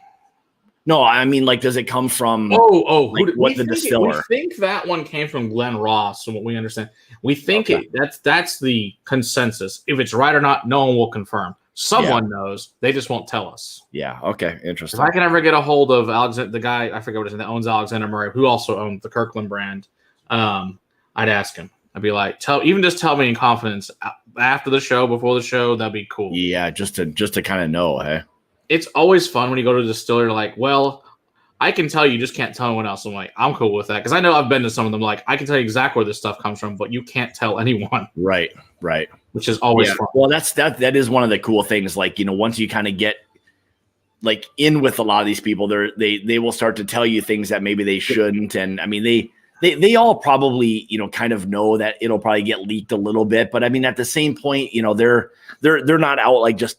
No, I mean, like, does it come from? What the distiller? We think that one came from Glen Ross, from what we understand. We think that's the consensus. If it's right or not, no one will confirm. Someone knows. They just won't tell us. Yeah. Okay. Interesting. If I can ever get a hold of the guy, I forget what his name, that owns Alexander Murray, who also owns the Kirkland brand, I'd ask him. I'd be like, tell me in confidence after the show, before the show. That'd be cool. Yeah, just to kind of know, hey. It's always fun when you go to the distillery. Like, well, I can tell you, just can't tell anyone else. I'm like, I'm cool with that because I know I've been to some of them. Like, I can tell you exactly where this stuff comes from, but you can't tell anyone. Right. Which is always fun. Well, that is one of the cool things. Like, once you kind of get like in with a lot of these people, they will start to tell you things that maybe they shouldn't. And I mean, they they all probably, kind of know that it'll probably get leaked a little bit. But I mean, at the same point, they're not out like just,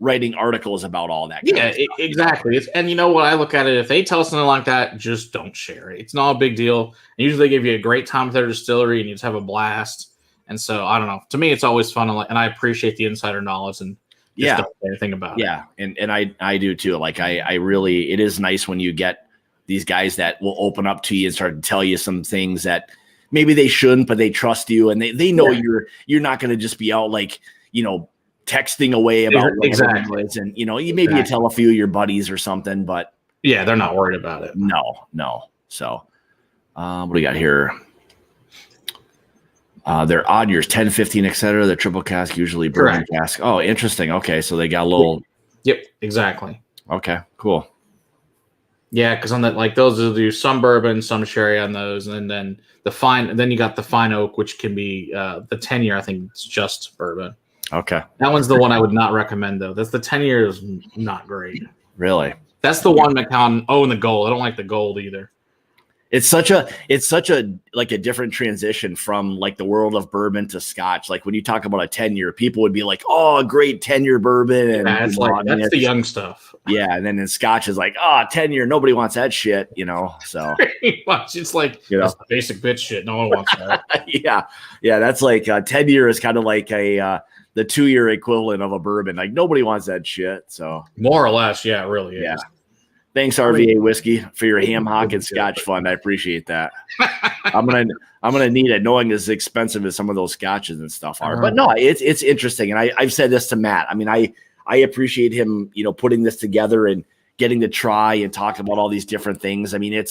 writing articles about all that. Yeah, exactly. And you know what? I look at it, if they tell us something like that, just don't share it. It's not a big deal. And usually they give you a great time with their distillery and you just have a blast. And so I don't know. To me, it's always fun. And I appreciate the insider knowledge and just don't say anything about it. Yeah. And I do too. Like I really, it is nice when you get these guys that will open up to you and start to tell you some things that maybe they shouldn't, but they trust you and they know you're not going to just be out like, texting away about exactly. And you tell a few of your buddies or something, but yeah, they're not worried about it. No. So what do we got here? They're odd years, 10, 15, etc. They're triple cask, usually bourbon cask. Oh, interesting. Okay, so they got a little. Yep, exactly. Okay, cool. Yeah, because on that, like those will do some bourbon, some sherry on those, and then the fine. And then you got the fine oak, which can be the 10-year. I think it's just bourbon. Okay, that one's the one I would not recommend though. That's the 10-year is not great. Really? That's the one Macallan. Oh, and the gold. I don't like the gold either. It's such a like a different transition from like the world of bourbon to Scotch. Like when you talk about a 10-year, people would be like, "Oh, a great 10-year bourbon." And it's like that's the young stuff. Yeah, and then in Scotch is like, "Oh, 10-year, nobody wants that shit," So pretty much, it's like that's the basic bitch shit. No one wants that. yeah, that's like 10-year is kind of like the 2-year equivalent of a bourbon. Like nobody wants that shit. So more or less, yeah, it really is. Yeah. Thanks, RVA Whiskey, for your ham hock and Scotch fund. I appreciate that. I'm gonna need it, knowing as expensive as some of those Scotches and stuff are. But no, it's interesting, and I've said this to Matt. I mean, I appreciate him, putting this together and getting to try and talk about all these different things. I mean,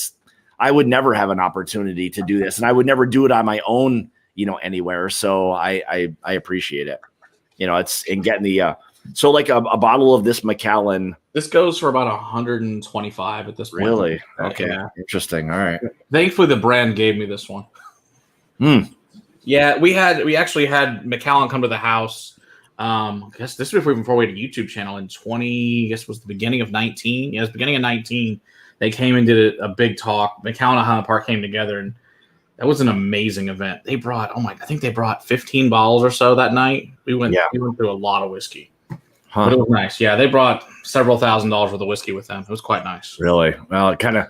I would never have an opportunity to do this, and I would never do it on my own, anywhere. So I appreciate it. It's in getting the. So like a bottle of this Macallan. This goes for about 125 at this point. Really? Okay. Yeah. Interesting. All right. Thankfully, the brand gave me this one. Yeah, we actually had Macallan come to the house. I guess this was before we had a YouTube channel in 20. I guess it was the beginning of 19. Yeah, it was beginning of 19. They came and did a big talk. Macallan and Highland Park came together, and that was an amazing event. They brought I think they brought 15 bottles or so that night. We went through a lot of whiskey. But it was nice. Yeah, they brought several $1,000s worth of whiskey with them. It was quite nice. Really? Well, it kind of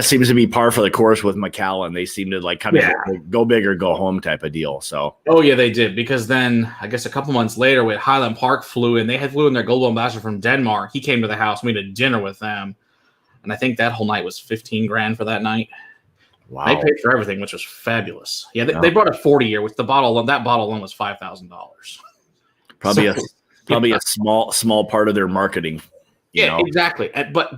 seems to be par for the course with Macallan. They seem to like kind of go big or go home type of deal. So. Oh yeah, they did, because then I guess a couple months later, when Highland Park flew in, they had flew in their global ambassador from Denmark. He came to the house. We had dinner with them, and I think that whole night was $15,000 for that night. Wow. They paid for everything, which was fabulous. Yeah, they brought a 40-year with that bottle alone was $5,000. Probably a small part of their marketing. Yeah, exactly. But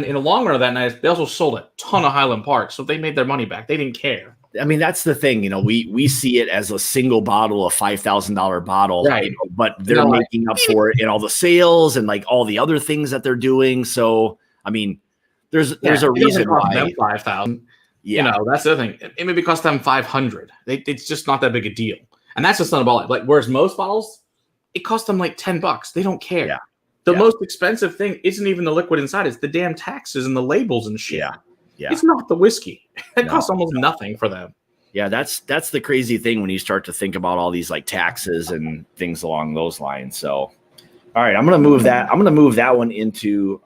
in the long run of that night, they also sold a ton of Highland Park, so they made their money back. They didn't care. I mean, that's the thing. We see it as a single bottle, a $5,000 bottle, right? But they're making up for it in all the sales and like all the other things that they're doing. So, I mean, there's a reason why them $5,000. Yeah, that's the other thing. It maybe cost them $500. It's just not that big a deal, and that's just not about it. Like whereas most bottles, it costs them like $10. They don't care. Yeah. The most expensive thing isn't even the liquid inside. It's the damn taxes and the labels and shit. Yeah. It's not the whiskey. It costs almost nothing for them. Yeah, that's the crazy thing when you start to think about all these like taxes and things along those lines. So, all right, I'm gonna move that one into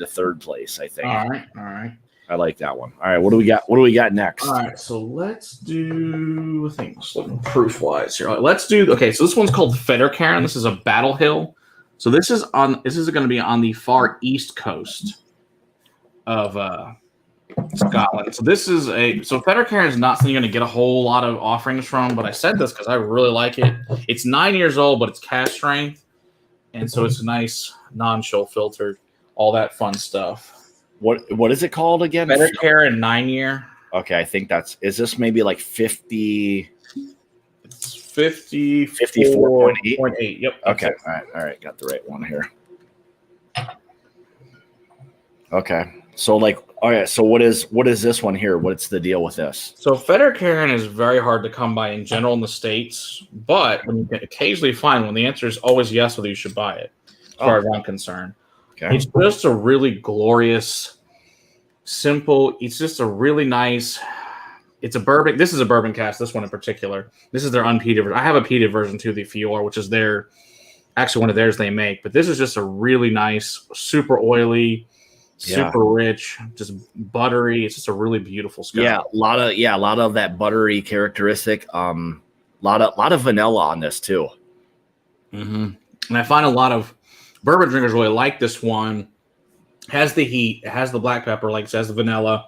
third place, I think. All right. I like that one. All right, what do we got next? All right, so let's do things looking proof wise here. Let's do so this one's called Fettercairn. This is a Battle Hill. So this is going to be on the far east coast of Scotland. So Fettercairn is not something you're going to get a whole lot of offerings from, but I said this because I really like it. It's 9 years old, but it's cask strength, and so it's nice, non-chill filtered, all that fun stuff. What is it called again? Fettercairn 9-year. Okay, I think is this maybe like 50? It's 54.8. Yep. Okay. All right. Got the right one here. Okay. So so what is this one here? What's the deal with this? So Fettercairn is very hard to come by in general in the States, but when you can occasionally find one, the answer is always yes, whether you should buy it, as far as I'm concerned. Okay. It's just a really glorious simple. It's just a really nice. It's a bourbon. This is a bourbon cask. This one in particular. This is their unpeated version. I have a peated version too, the Fior, which is actually one of theirs they make. But this is just a really nice, super oily, super rich, just buttery. It's just a really beautiful scotch. Yeah, a lot of that buttery characteristic. Lot of vanilla on this too. Mm-hmm. And I find a lot of bourbon drinkers really like this one. Has the heat, it has the black pepper, like it has the vanilla,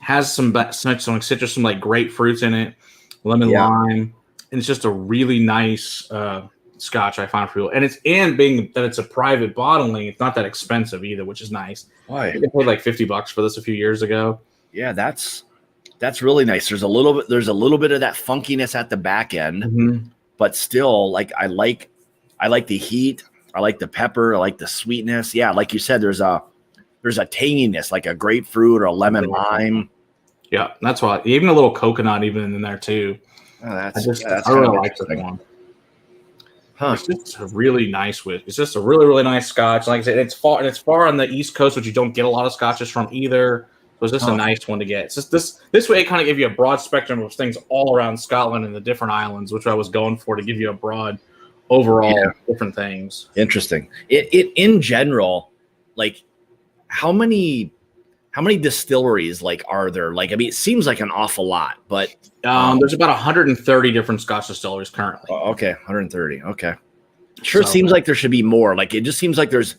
has some citrus, some like grapefruits in it, lemon lime, and it's just a really nice scotch I find for you. And being that it's a private bottling, it's not that expensive either, which is nice. Why? I paid like $50 for this a few years ago. Yeah, that's really nice. There's a little bit of that funkiness at the back end, but still, like I like the heat. I like the pepper. I like the sweetness. Yeah, like you said, there's a tanginess, like a grapefruit or a lemon lime. Yeah, that's why. Even a little coconut even in there too. Oh, I really like this one. Huh. It's just a really nice It's just a really, really nice scotch. Like I said, it's far on the East Coast, which you don't get a lot of scotches from either. So it's just a nice one to get. It's just this way it kind of gives you a broad spectrum of things all around Scotland and the different islands, which I was going for to give you a broad overall different things. Interesting. It in general, like how many distilleries like are there? Like, I mean, it seems like an awful lot, but there's about 130 different Scotch distilleries currently. Okay, 130. Okay. Sure, it seems like there should be more. Like it just seems like there's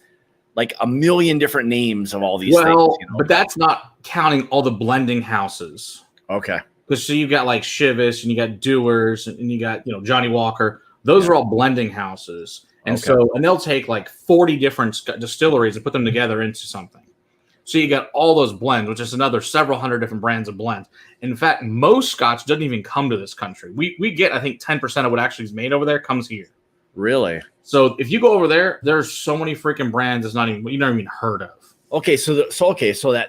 like a million different names of all these things. You know? But that's not counting all the blending houses. Okay. Because so you've got like Chivas and you got Dewars and you got, Johnny Walker. Those are all blending houses. And and they'll take like 40 different distilleries and put them together into something. So you got all those blends, which is another several hundred different brands of blends. In fact, most Scotch doesn't even come to this country. We get, I think, 10% of what actually is made over there comes here. Really? So if you go over there, there's so many freaking brands you never even heard of. Okay, so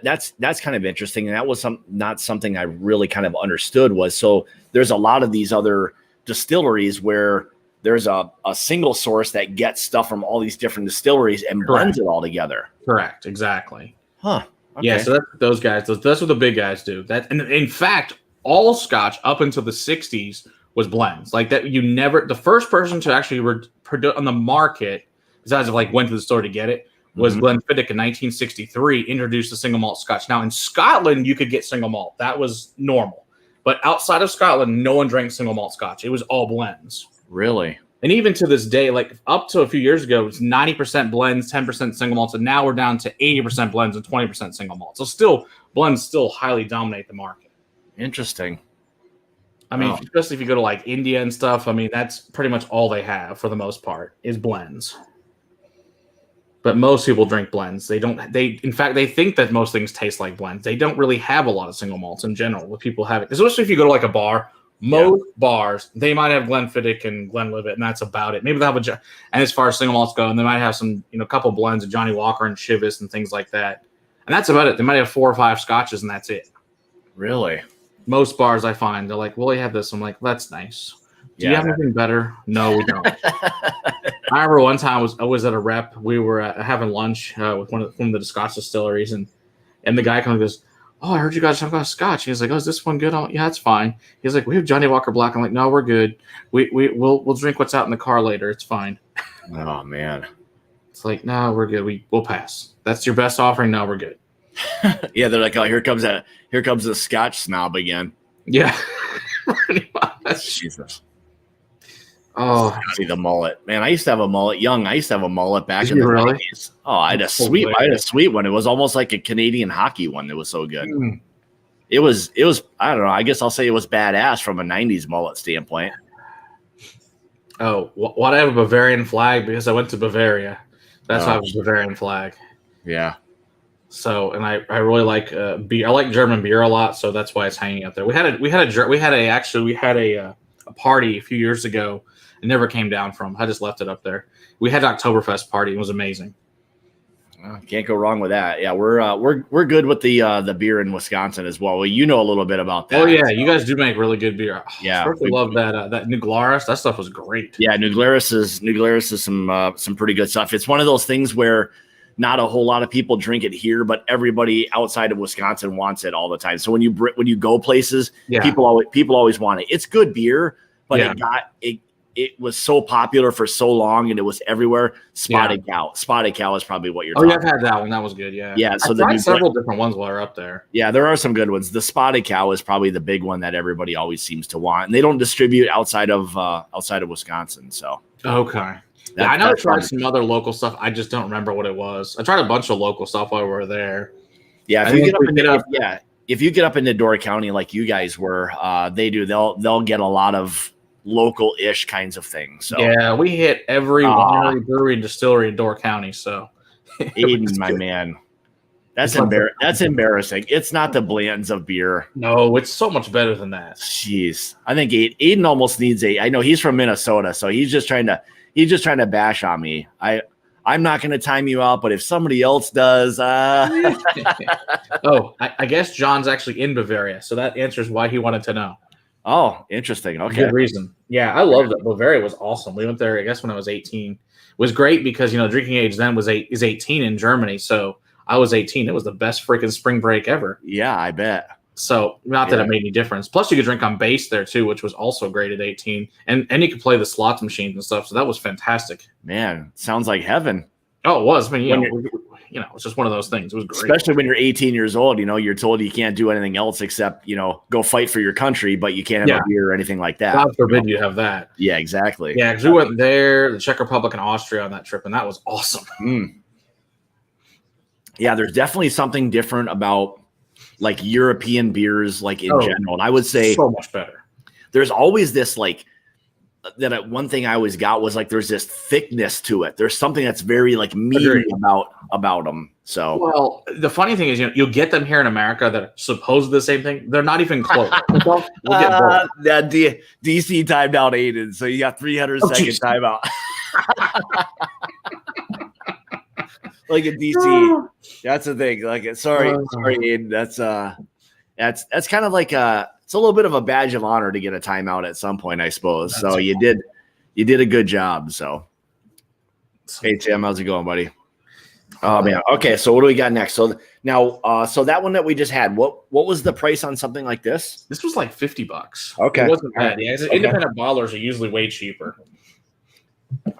that's kind of interesting, and that was not something I really kind of understood. So there's a lot of these other distilleries where there's a single source that gets stuff from all these different distilleries and blends it all together. Correct, exactly. Huh. Okay. Yeah, so that's what those guys. That's what the big guys do. And in fact, all Scotch up until the 60s was blends. Like that, the first person to actually produce on the market, besides of like went to the store to get it, was Glenfiddich in 1963. Introduced the single malt Scotch. Now in Scotland, you could get single malt. That was normal. But outside of Scotland, no one drank single malt Scotch. It was all blends. Really? And even to this day, like up to a few years ago, it's 90% blends, 10% single malts, and now we're down to 80% blends and 20% single malts. So still, blends still highly dominate the market. Interesting. I mean, especially if you go to like India and stuff, I mean, that's pretty much all they have for the most part is blends. But most people drink blends. In fact, they think that most things taste like blends. They don't really have a lot of single malts in general. What people have it, especially if you go to like a bar. Most bars, they might have Glenfiddich and Glenlivet, and that's about it. Maybe they'll have and as far as single malts go, and they might have some, a couple blends of Johnny Walker and Chivas and things like that. And that's about it. They might have 4 or 5 scotches, and that's it. Really? Most bars I find, they're like, well, they have this. I'm like, that's nice. Do you have anything better? No, we don't. I remember one time I was at a rep. We were having lunch with one of the Scotch distilleries, and the guy kind of goes, oh, I heard you guys talk about Scotch. He's like, oh, is this one good? Yeah, it's fine. He's like, we have Johnny Walker Black. I'm like, no, we're good. We'll drink what's out in the car later. It's fine. Oh man, it's like, no, we're good. We'll pass. That's your best offering. No, we're good. Yeah, they're like, oh, here comes the Scotch snob again. Yeah, pretty much. Jesus. Oh, see the mullet, man. I used to have a mullet. I used to have a mullet back in the 90s. Oh, I had a sweet one. It was almost like a Canadian hockey one. It was so good. It was. I don't know. I guess I'll say it was badass from a 90s mullet standpoint. Oh, why do I have a Bavarian flag? Because I went to Bavaria. That's why I was Bavarian flag. Yeah. So, and I really like beer. I like German beer a lot, so that's why it's hanging out there. We had a party a few years ago. It never came down from. I just left it up there. We had an Oktoberfest party. It was amazing. Can't go wrong with that. Yeah, we're good with the beer in Wisconsin as well. Well, you know a little bit about that. Oh yeah, you guys do make really good beer. Yeah, I love that New Glarus. That stuff was great. Yeah, New Glarus is some pretty good stuff. It's one of those things where not a whole lot of people drink it here, but everybody outside of Wisconsin wants it all the time. So when you go places, people always want it. It's good beer, but it was so popular for so long and it was everywhere. Spotted Cow is probably what you're talking about. I've had that one. That was good. Yeah. Yeah. So I tried several different ones while we're up there. Yeah, there are some good ones. The Spotted Cow is probably the big one that everybody always seems to want. And they don't distribute outside of Wisconsin. So okay. I know I tried some other local stuff. I just don't remember what it was. I tried a bunch of local stuff while we were there. Yeah, if you get up into Door County like you guys were, they'll get a lot of local-ish kinds of things. So yeah, we hit every winery, brewery, and distillery in Door County. So Aiden, my man, that's embarrassing. It's not the Bland's of beer. No, it's so much better than that. Jeez, I think Aiden almost needs I know he's from Minnesota, so he's just trying to bash on me. I'm not going to time you out, but if somebody else does, I guess John's actually in Bavaria, so that answers why he wanted to know. Oh, interesting. Okay. Good reason. Yeah, I love that. Bavaria was awesome. We went there, I guess, when I was 18. It was great because, drinking age then is 18 in Germany. So I was 18. It was the best freaking spring break ever. Yeah, I bet. So not that it made any difference. Plus, you could drink on base there, too, which was also great at 18. And you could play the slots machines and stuff. So that was fantastic. Man, sounds like heaven. Oh, it was. I mean, it's just one of those things. It was great. Especially when you're 18 years old, you're told you can't do anything else except, go fight for your country, but you can't have a beer or anything like that. God forbid you have that. Yeah, exactly. Yeah, because we went there, the Czech Republic and Austria on that trip, and that was awesome. Yeah, there's definitely something different about like European beers, like in general. And I would say so much better. There's always this one thing I always got was like there's this thickness to it. There's something that's very like meaty about them. So well, the funny thing is, you'll get them here in America that are supposed the same thing. They're not even close. We'll get that DC timed out Aiden, so you got 300-second timeout. Like a DC, that's the thing. Like, sorry, Aiden. That's kind of like it's a little bit of a badge of honor to get a timeout at some point, I suppose. So you did a good job. So, hey Tim, how's it going, buddy? Oh man. Okay, so what do we got next? So now, so that one that we just had, what was the price on something like this? This was like $50. Okay, it wasn't bad. Yeah, independent bottlers are usually way cheaper.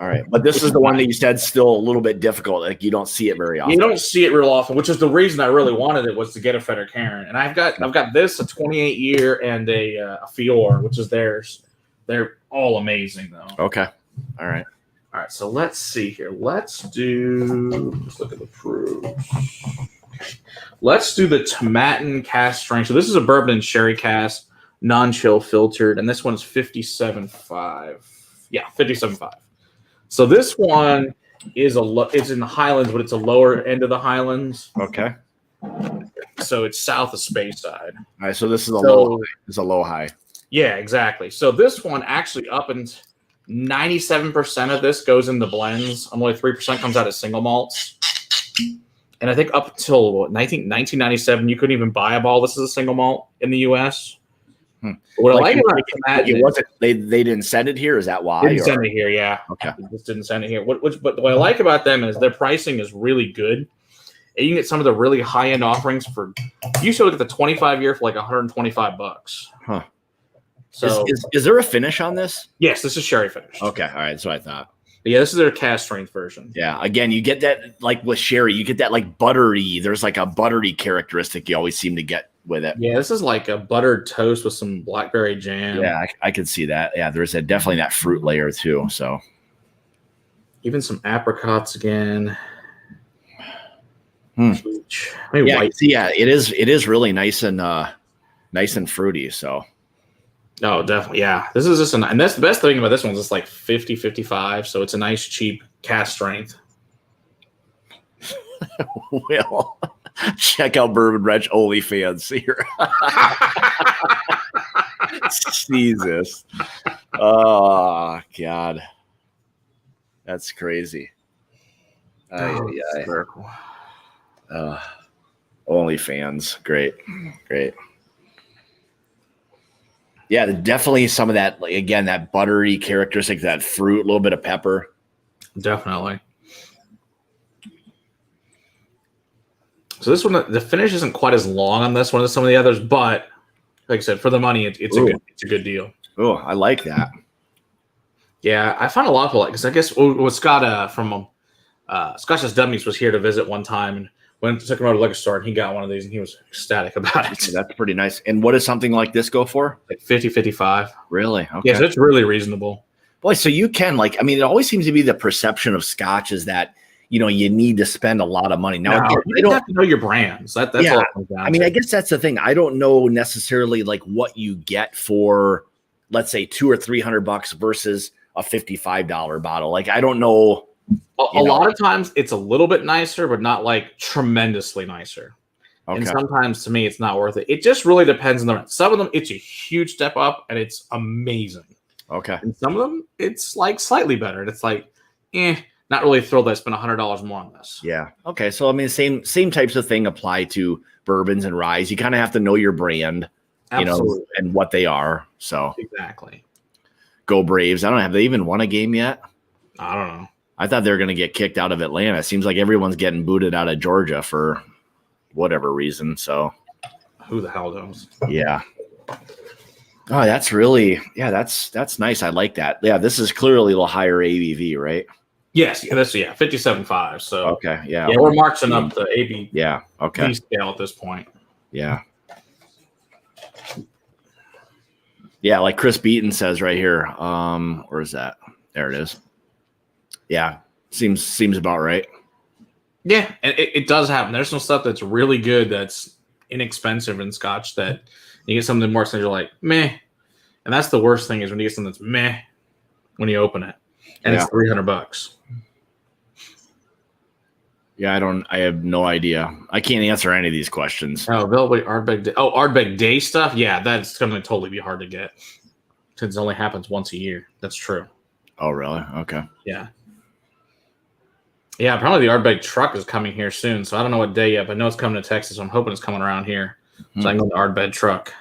All right, but this is the one that you said still a little bit difficult. Like you don't see it very often. You don't see it real often, which is the reason I really wanted it was to get a Fettercairn. And I've got this, a 28-year and a Fior, which is theirs. They're all amazing though. Okay. All right. So let's see here. Let's look at the proofs. Okay. Let's do the Tomatin cask strength. So this is a bourbon and sherry cask, non-chill filtered, and this one's 57.5. Yeah, 57.5. So this one is it's in the Highlands, but it's a lower end of the Highlands. Okay. So it's south of Speyside. All right. So this is low. It's a low high. Yeah, exactly. So this one actually up and 97% of this goes in the blends. Only 3% comes out of single malts. And I think up until 1997, you couldn't even buy a bottle. This is a single malt in the U.S. What I like about that they didn't send it here. Is that why? Didn't send it here, yeah. Okay. They just didn't send it here. But what I like about them is their pricing is really good. And you can get some of the really high end offerings for. You should look at the 25-year for like $125. Huh. So is there a finish on this? Yes, this is sherry finish. Okay, all right. That's what I thought. But yeah, this is their cask strength version. Yeah. Again, you get that like with sherry, you get that like buttery. There's like a buttery characteristic you always seem to get with it. Yeah, this is like a buttered toast with some blackberry jam. Yeah, I could see that. Yeah, there's definitely that fruit layer too. So even some apricots again. Peach. Yeah, it is really nice and fruity. So oh, definitely. Yeah, this is just and that's the best thing about this one is it's like 50, 55. So it's a nice cheap cask strength. Well, check out Bourbon Wretch OnlyFans here. Jesus. Oh, God. That's crazy. OnlyFans. Great. Yeah, definitely some of that, like, again, that buttery characteristic, that fruit, a little bit of pepper. Definitely. So this one, the finish isn't quite as long on this one as some of the others, but like I said, for the money, it's a good deal. Oh, I like that. Yeah, I find a lot of people because I guess what Scott from Scotches Dummies was here to visit one time and took him out to the liquor store and he got one of these and he was ecstatic about it. That's pretty nice. And what does something like this go for? Like 50, 55. Really? Okay. Yeah, so it's really reasonable. Boy, so you can it always seems to be the perception of Scotch is that, you need to spend a lot of money. Now, you don't have to know your brands. That's all it comes down to. I guess that's the thing. I don't know necessarily like what you get for, let's say, $200 or $300 versus a $55 bottle. Like, I don't know. A lot of times it's a little bit nicer, but not like tremendously nicer. Okay. And sometimes to me, it's not worth it. It just really depends on the rent. Some of them, it's a huge step up and it's amazing. Okay. And some of them, it's like slightly better. And it's like, not really thrilled that I spent $100 more on this. Yeah. Okay. So, same types of thing apply to bourbons and ryes. You kind of have to know your brand, Absolutely. And what they are. So exactly. Go Braves. Have they even won a game yet? I don't know. I thought they were going to get kicked out of Atlanta. It seems like everyone's getting booted out of Georgia for whatever reason. So who the hell knows? Yeah. Oh, that's really, that's nice. I like that. Yeah. This is clearly a little higher ABV, right? Yes. Yeah, 57.5. So okay. Yeah. Yeah. We're marching up the AB. Yeah. Okay. Scale at this point. Yeah. Yeah. Like Chris Beaton says right here. Where is that? There it is. Yeah, seems about right. Yeah, and it does happen. There's some stuff that's really good that's inexpensive in Scotch that you get something more expensive, you're like, meh. And that's the worst thing is when you get something that's meh when you open it. And it's $300. Yeah, I have no idea. I can't answer any of these questions. Oh, Velvet Ardbeg Day. Oh, Ardbeg Day stuff? Yeah, that's going to totally be hard to get. Since it only happens once a year. That's true. Oh, really? Okay. Yeah. Yeah, apparently the Ardbeg truck is coming here soon, so I don't know what day yet, but I know it's coming to Texas, so I'm hoping it's coming around here. So I can go to the Ardbeg truck.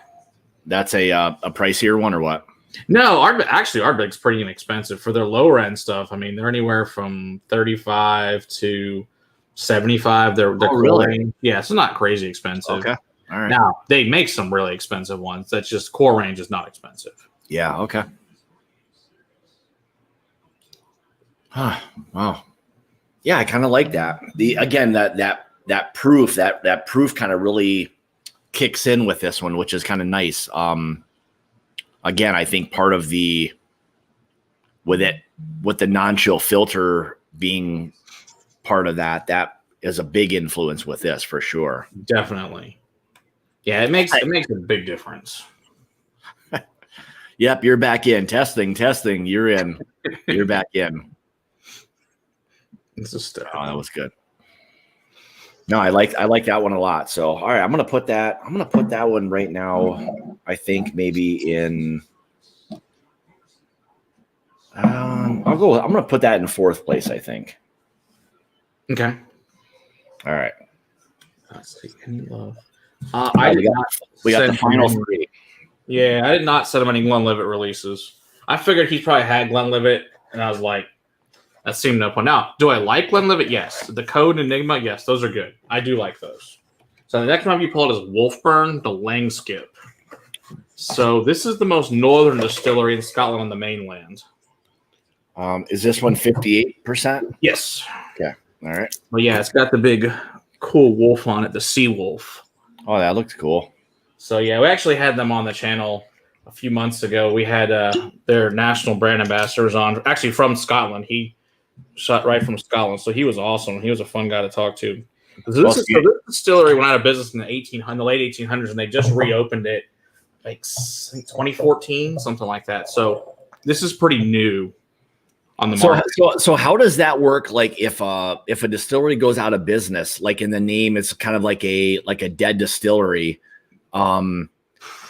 That's a pricier one or what? No, Ardbeg's pretty inexpensive for their lower end stuff. I mean, they're anywhere from 35 to 75. They're really? Yeah, so not crazy expensive. Okay. All right. Now, they make some really expensive ones. That's just core range is not expensive. Yeah, okay. Huh. Wow. Yeah, I kind of like that. That proof kind of really kicks in with this one, which is kind of nice. Again, I think part of with the non-chill filter being part of that is a big influence with this for sure. Definitely. Yeah, it makes a big difference. Yep, you're back in. Testing. You're in. You're back in. Oh, that was good. No, I like that one a lot. So, all right, I'm gonna put that one right now. I think maybe in. I'm gonna put that in fourth place. I think. Okay. All right. Let's see. Any love? We got the final three. Yeah, I did not set him any Glenlivet releases. I figured he probably had Glenlivet, and I was like, that seemed no point. Now, do I like Glenlivet? Yes. The Code and Enigma? Yes, those are good. I do like those. So the next one you pull it is Wolfburn, the Langskip. So this is the most northern distillery in Scotland on the mainland. Is this one 58%? Yes. Okay. All right. Well, yeah, it's got the big cool wolf on it, the sea wolf. Oh, that looks cool. So, yeah, we actually had them on the channel a few months ago. We had their national brand ambassador was on, actually from Scotland. He shot right from Scotland, so he was awesome. He was a fun guy to talk to. This distillery went out of business in the late 1800s, and they just reopened it like 2014, something like that. So this is pretty new on the market. So how does that work? Like if a distillery goes out of business, like in the name, it's kind of like a dead distillery.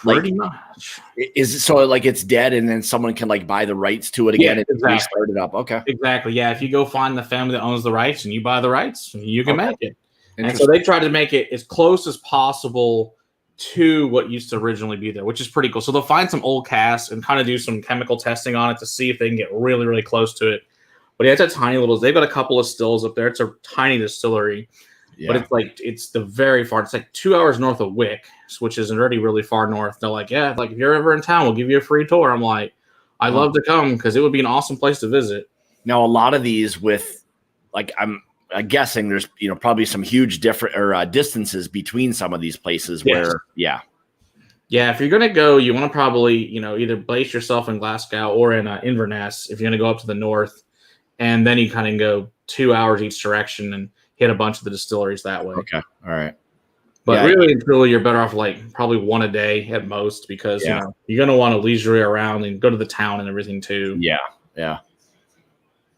Pretty much. Is it so like it's dead and then someone can like buy the rights to it again and restart it up? Okay. Exactly. Yeah. If you go find the family that owns the rights and you buy the rights, you can make it. And so they try to make it as close as possible to what used to originally be there, which is pretty cool. So they'll find some old casks and kind of do some chemical testing on it to see if they can get really, really close to it. But yeah, it's a tiny little, they've got a couple of stills up there. It's a tiny distillery. but it's the very far. It's like 2 hours north of Wick, which is already really far north. They're like, yeah, like if you're ever in town, we'll give you a free tour. I'm like, I'd love to come because it would be an awesome place to visit. Now, a lot of these with, like, I'm guessing there's probably some huge distances between some of these places where, yeah, if you're gonna go, you want to probably either base yourself in Glasgow or in Inverness if you're gonna go up to the north, and then you kind of go 2 hours each direction and hit a bunch of the distilleries that way. Okay, all right. But really and truly, you're better off like probably one a day at most because you're gonna want to leisure around and go to the town and everything too. Yeah.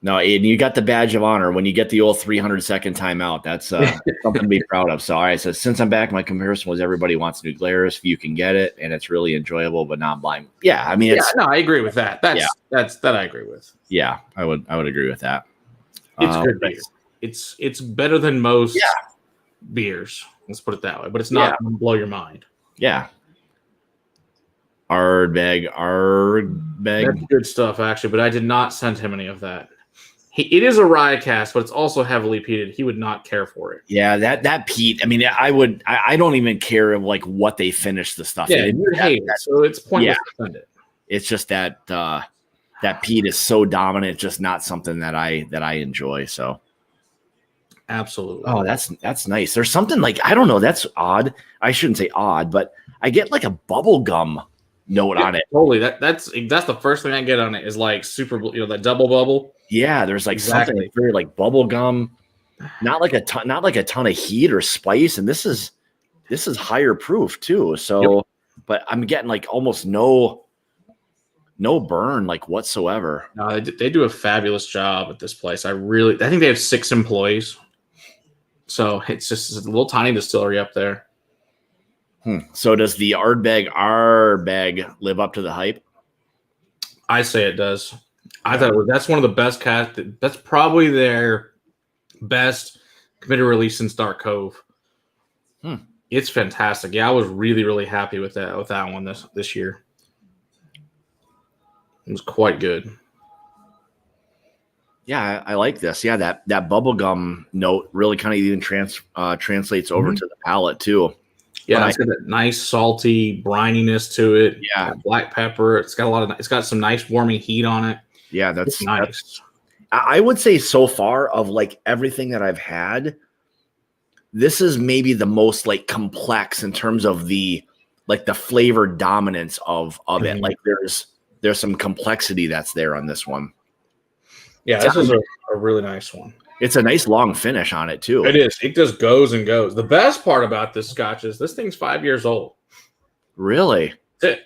No, and you got the badge of honor when you get the old 300-second timeout. That's something to be proud of. So, all right. So, since I'm back, my comparison was everybody wants New Glarus if you can get it, and it's really enjoyable, but not blind. Yeah, I mean, I agree with that. That I agree with. Yeah, I would agree with that. It's good beer. It's better than most beers. Let's put it that way. But it's not going to blow your mind. Yeah. Ardbeg. That's good stuff, actually. But I did not send him any of that. It is a rye cask, but it's also heavily peated. He would not care for it. Yeah, that peat. I mean, I don't even care of like what they finish the stuff. Yeah, you hate it, so it's pointless to send it. It's just that that peat is so dominant. It's just not something that I enjoy. So, absolutely. Oh, that's nice. There's something like, I don't know. That's odd. I shouldn't say odd, but I get like a bubble gum note on it. Totally. That's the first thing I get on it is like super, that double bubble. Yeah, there's like something very like bubble gum, not like a ton of heat or spice, and this is higher proof too. So, but I'm getting like almost no burn like whatsoever. No, they do a fabulous job at this place. I think they have 6 employees, so it's a little tiny distillery up there. So does the Ardbeg live up to the hype? I say it does. I thought that's one of the best casks. That's probably their best committed release since Dark Cove. It's fantastic. Yeah, I was really, really happy with that one this year. It was quite good. Yeah, I like this. Yeah, that bubblegum note really kind of even translates over to the palate too. Yeah, it's got that nice salty brininess to it. Yeah, black pepper. It's got some nice warming heat on it. Yeah, that's nice. I would say so far of like everything that I've had, this is maybe the most like complex in terms of the flavor dominance of it. Like there's some complexity that's there on this one. Yeah, this is a really nice one. It's a nice long finish on it too. It is. It just goes and goes. The best part about this Scotch is this thing's 5 years old. Really? That's it.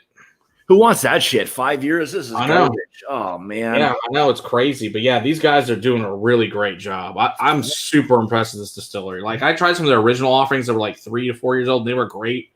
Who wants that shit? 5 years? This is garbage. Oh, man. Yeah, I know. It's crazy. But, yeah, these guys are doing a really great job. I'm super impressed with this distillery. Like, I tried some of their original offerings that were like 3 to 4 years old. They were great.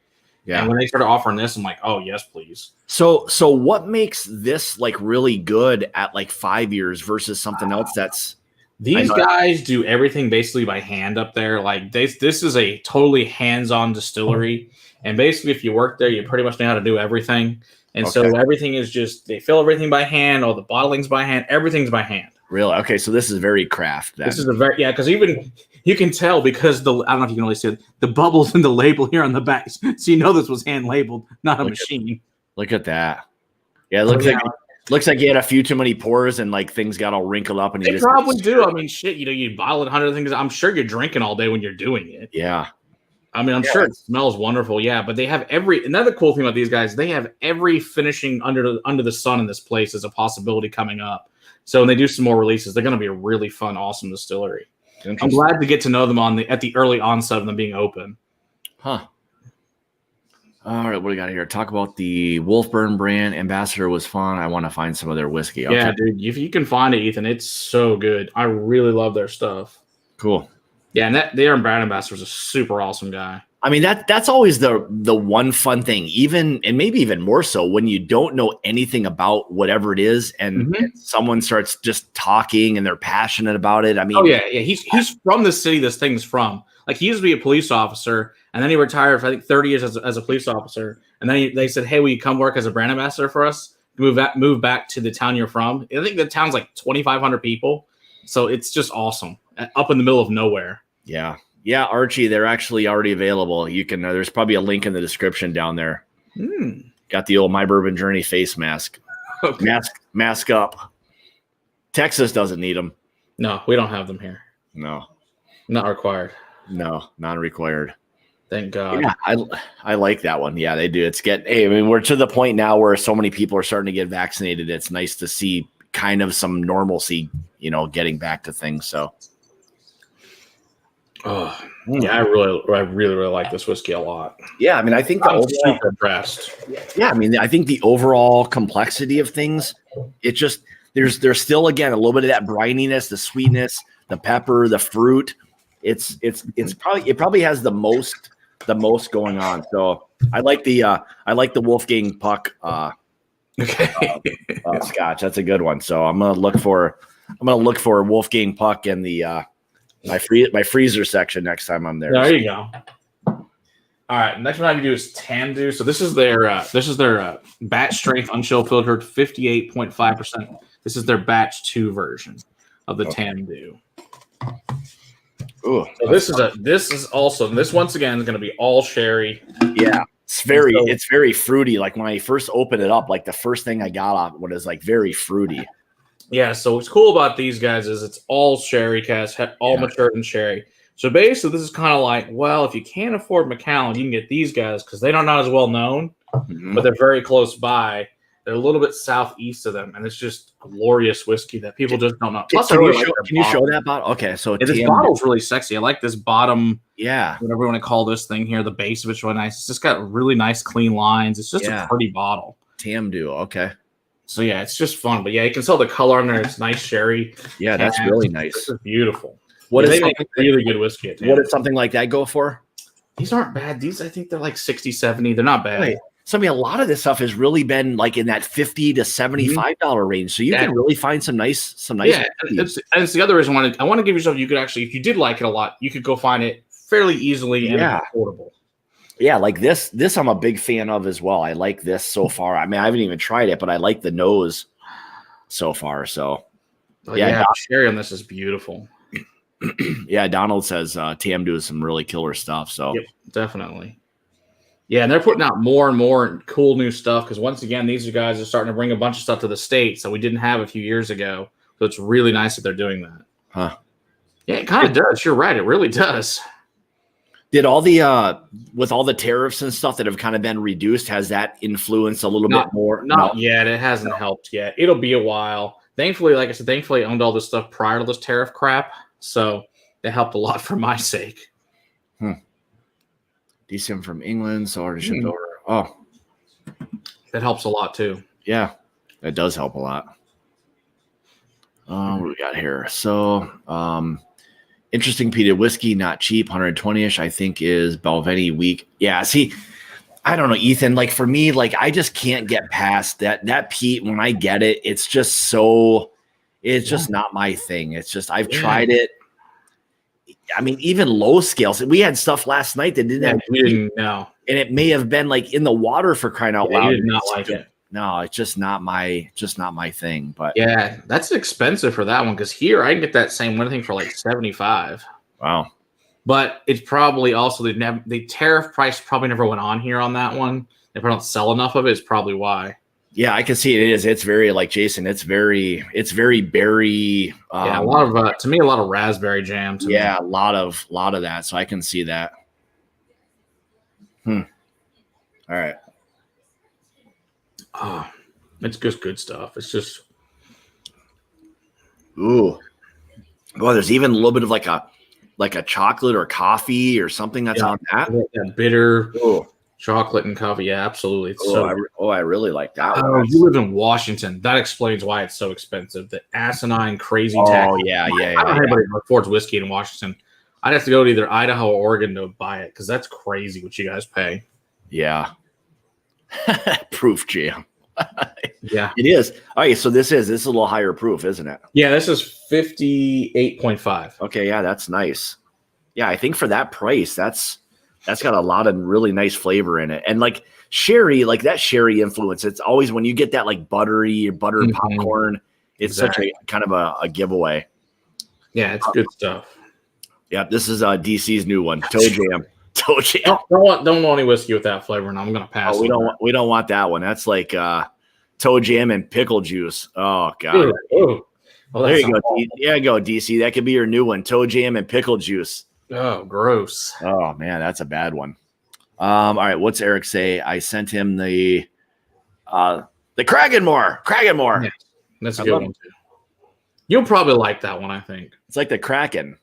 Yeah. And when they started offering this, I'm like, oh, yes, please. So what makes this, like, really good at, like, 5 years versus something else that's... These guys do everything basically by hand up there. Like, this is a totally hands-on distillery. And basically, if you work there, you pretty much know how to do everything. And so everything is just, they fill everything by hand, all the bottling's by hand, everything's by hand. Really? Okay, so this is very craft. Then. This is because even, you can tell because I don't know if you can really see it, the bubbles in the label here on the back. So you know this was hand labeled, not a machine. Look at that. Yeah, it looks like you had a few too many pours and like things got all wrinkled up. And they probably do. I mean, shit, you bottle 100 things. I'm sure you're drinking all day when you're doing it. Yeah. I mean, I'm sure it smells wonderful, but they have another cool thing about these guys, they have every finishing under the sun in this place is a possibility coming up. So when they do some more releases, they're going to be a really fun, awesome distillery. I'm glad to get to know them at the early onset of them being open. Huh. All right, what do we got here? Talk about the Wolfburn brand. Ambassador was fun. I want to find some of their whiskey. Okay. Yeah, dude, if you can find it, Ethan, it's so good. I really love their stuff. Cool. Yeah, and their brand ambassador is a super awesome guy. I mean, that's always the one fun thing, even and maybe even more so when you don't know anything about whatever it is, and someone starts just talking and they're passionate about it. I mean, he's from the city this thing's from. Like, he used to be a police officer, and then he retired for I think 30 years as a police officer, and then they said, "Hey, will you come work as a brand ambassador for us? Move back to the town you're from." I think the town's like 2,500 people, so it's just awesome. Up in the middle of nowhere. Yeah. Yeah, Archie, they're actually already available. You can. There's probably a link in the description down there. Got the old My Bourbon Journey face mask. Okay. Mask up. Texas doesn't need them. No, we don't have them here. No, not required. No, not required. Thank God. Yeah, I like that one. Yeah, they do. I mean, we're to the point now where so many people are starting to get vaccinated. It's nice to see kind of some normalcy, getting back to things. So, yeah, I really like this whiskey a lot. Yeah, I mean, I think I'm super impressed. Yeah, I mean, I think the overall complexity of things, it just there's still again a little bit of that brininess, the sweetness, the pepper, the fruit. It probably has the most going on. So I like the Wolfgang Puck Scotch. That's a good one. So I'm gonna look for Wolfgang Puck in the my freezer section next time I'm there. There you go. All right, next one I can do is Tamdu. So this is their batch strength unchill filtered 58.5%. This is their batch 2 version of the Tamdu. Ooh, so this once again is going to be all sherry. Yeah, it's very fruity. Like when I first opened it up, like the first thing I got off was like very fruity. Yeah, so what's cool about these guys is it's all sherry cask, all matured in sherry. So basically, this is kind of like, well, if you can't afford Macallan, you can get these guys because they're not as well known, but they're very close by. They're a little bit southeast of them, and it's just glorious whiskey that people just don't know. Plus, can you show that bottle? Okay, so this bottle's really sexy. I like this bottom. Yeah, whatever you want to call this thing here. The base of it's really nice. It's just got really nice, clean lines. It's just a pretty bottle. Tamdu, okay. So yeah, it's just fun. But yeah, you can tell the color on there. It's nice sherry. Yeah, that's really nice. This is beautiful. They make really good whiskey. What does something like that go for? These aren't bad. These, I think they're like 60, 70. They're not bad. Right. So, I mean, a lot of this stuff has really been like in that $50 to $75 range. So you can really find some nice. Yeah, and it's the other reason I want to give yourself. You could actually, if you did like it a lot, you could go find it fairly easily and affordable. Yeah, like this I'm a big fan of as well. I like this so far. I mean, I haven't even tried it, but I like the nose so far. So, the sherry on this is beautiful. Yeah, Donald says Tamdu is some really killer stuff. So, definitely. Yeah, and they're putting out more and more cool new stuff because once again, these guys are starting to bring a bunch of stuff to the States that we didn't have a few years ago. So it's really nice that they're doing that. Huh? Yeah, it kind of does. You're right. It really does. Did all the with all the tariffs and stuff that have kind of been reduced, has that influenced a little bit more? Not yet. It hasn't helped yet. It'll be a while. Thankfully, like I said, I owned all this stuff prior to this tariff crap. So it helped a lot for my sake. Decent from England, so already shipped over. Oh, that helps a lot too. Yeah, that does help a lot. What do we got here? So, interesting peated whiskey, not cheap, 120-ish. I think is Balvenie weak. Yeah, see, I don't know, Ethan. Like for me, like I just can't get past that peat. When I get it, it's just so. It's just not my thing. It's just I've tried it. I mean, even low scales. We had stuff last night that didn't have. We didn't know, and it may have been like in the water for crying out loud. You did not like it. No, it's just not my thing. But yeah, that's expensive for that one because here I can get that same one thing for like 75. Wow. But it's probably also the tariff price probably never went on here on that one. They probably don't sell enough of it. Is probably why. Yeah, I can see it is. It's very like Jason. It's very berry. A lot of to me a lot of raspberry jam. A lot of that. So I can see that. All right. Oh, it's just good stuff. It's just. Ooh. Well, there's even a little bit of like a chocolate or coffee or something that's on that. Yeah, bitter. Ooh. Chocolate and coffee, yeah, absolutely. I really like that. You live in Washington. That explains why it's so expensive. The asinine, crazy tax. Oh, yeah. I don't know anybody who affords whiskey in Washington. I'd have to go to either Idaho or Oregon to buy it because that's crazy what you guys pay. Yeah. Proof jam. Yeah, it is. All right, so this is a little higher proof, isn't it? Yeah, this is 58.5. Okay, yeah, that's nice. Yeah, I think for that price, that's got a lot of really nice flavor in it. And like sherry, like that sherry influence, it's always when you get that like buttery popcorn, it's such a kind of a giveaway. Yeah, it's good stuff. Yep, this is DC's new one, Toe Jam. Toe Jam. Don't want any whiskey with that flavor, and I'm gonna pass. Oh, we don't want that one. That's like toe jam and pickle juice. Oh god. Ooh. Oh, there you go. Go DC. That could be your new one, toe jam and pickle juice. Oh, gross. Oh man, that's a bad one. All right, what's Eric say? I sent him the Cragganmore. Yeah, that's a good one too. You'll probably like that one, I think. It's like the Kraken.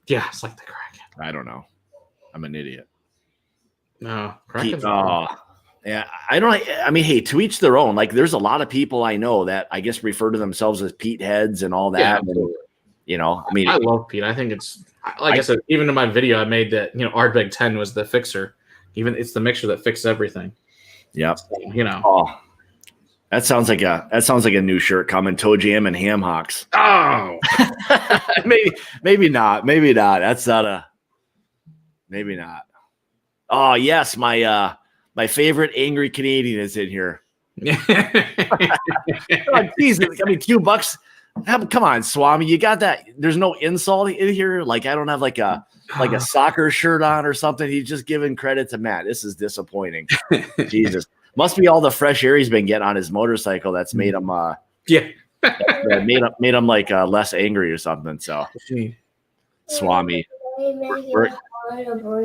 Yeah, it's like the Kraken. I don't know. I'm an idiot. No, Kraken's yeah, I don't. I mean, hey, to each their own. Like, there's a lot of people I know that I guess refer to themselves as Pete heads and all that. Yeah, and, you know, I mean, I love Pete. I think it's like I said. Even in my video, I made that Ardbeg 10 was the fixer. Even it's the mixture that fixes everything. Yep. So, Oh, that sounds like a new shirt coming. Toe Jam and Ham Hocks. Oh, maybe not. Maybe not. That's not a. Maybe not. Oh yes, my favorite angry Canadian is in here. Oh, Jesus, I mean, $2. Come on, Swami, you got that? There's no insult in here. Like, I don't have like a soccer shirt on or something. He's just giving credit to Matt. This is disappointing. Jesus, must be all the fresh air he's been getting on his motorcycle that's made him made him like less angry or something. So, Swami, we're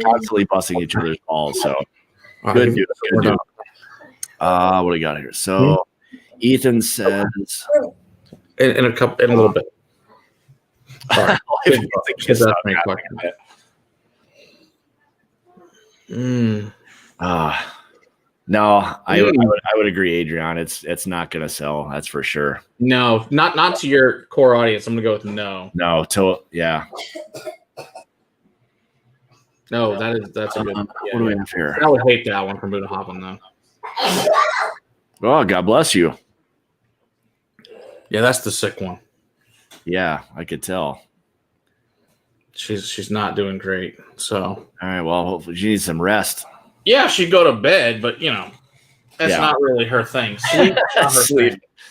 constantly busting each other's balls. So good dude. What do we got here? So Ethan says in a little bit. Sorry. No, I would agree, Adrian. It's not going to sell. That's for sure. No, not to your core audience. I'm going to go with no. No, yeah. No, that's a good one. Yeah, what do we have here? I would hate that one from Buddha Hoppin, though. Oh, God bless you. Yeah, that's the sick one. Yeah, I could tell. She's not doing great. So all right, well, hopefully she needs some rest. Yeah, she'd go to bed, but that's not really her thing.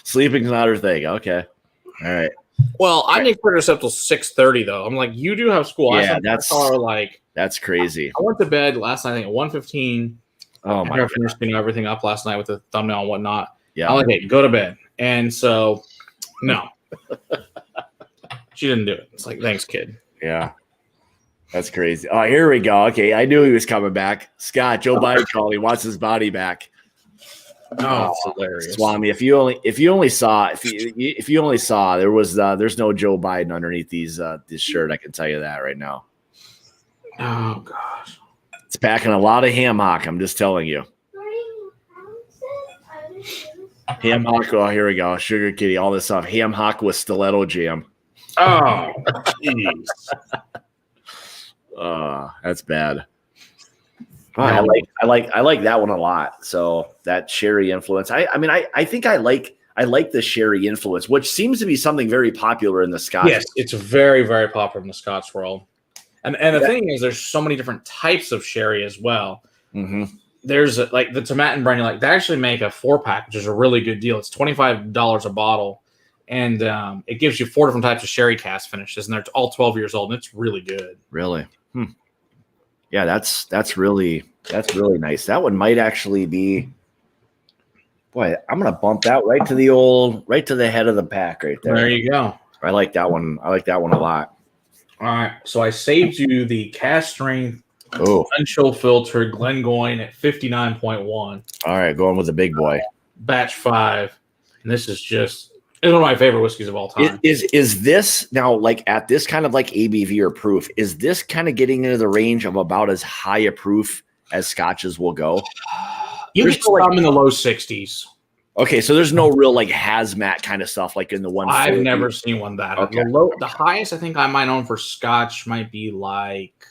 Sleeping's not her thing. Okay. All right. Well, I didn't put us up till 6:30 though. I'm like, you do have school. Yeah, that's crazy. I went to bed last night, I think, at 1:15. Oh my God. I finished everything up last night with the thumbnail and whatnot. Yeah. I'm like, hey, go to bed. And so no. She didn't do it. It's like, thanks, kid. Yeah. That's crazy. Oh, here we go. Okay, I knew he was coming back. Scott, Joe Biden called. He wants his body back. Oh, that's hilarious. Swami, if you only saw there was there's no Joe Biden underneath this shirt. I can tell you that right now. Oh gosh, it's packing a lot of ham hock. I'm just telling you. Ham hock. Oh, here we go. Sugar Kitty. All this stuff. Ham hock with stiletto jam. Oh, jeez. That's bad. Oh, I like that one a lot. So that sherry influence. I think I like the sherry influence, which seems to be something very popular in the Scotch. Yes, it's very, very popular in the Scotch world. And the thing is, there's so many different types of sherry as well. Mm-hmm. There's like the Tomatin brand. They actually make a 4-pack, which is a really good deal. It's $25 a bottle, and it gives you 4 different types of sherry cask finishes, and they're all 12 years old, and it's really good. Really? Yeah, that's really nice. That one might actually be. Boy, I'm gonna bump that right to the head of the pack right there. There you go. I like that one. I like that one a lot. All right, so I saved you the cask strength, Glenchill filter Glengoyne at 59.1. All right, going with the big boy. Batch 5, and this is just. It's one of my favorite whiskeys of all time. Is this now like at this kind of like ABV or proof? Is this kind of getting into the range of about as high a proof as Scotches will go? You can come in the low 60s. Okay, so there's no real like hazmat kind of stuff like in the 140. I've never seen one that. Okay. The highest I think I might own for Scotch might be like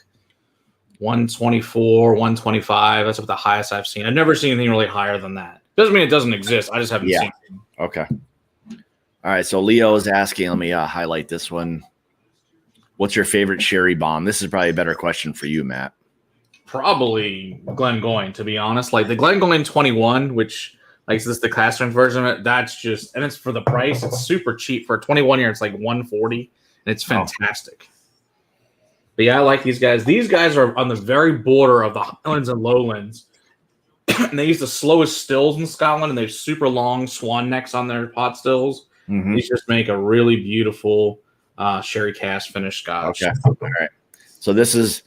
124, 125. That's about the highest I've seen. I've never seen anything really higher than that. Doesn't mean it doesn't exist. I just haven't seen it. Okay. All right, so Leo is asking, let me highlight this one. What's your favorite sherry bomb? This is probably a better question for you, Matt. Probably Glengoyne, to be honest. Like the Glengoyne 21, which like is this the class strength version of it? That's just, and it's for the price. It's super cheap for a 21 year. It's like 140, and it's fantastic. But yeah, I like these guys. These guys are on the very border of the highlands and lowlands. And they use the slowest stills in Scotland, and they have super long swan necks on their pot stills. Mm-hmm. These just make a really beautiful sherry cask finished Scotch. Okay. All right. So this is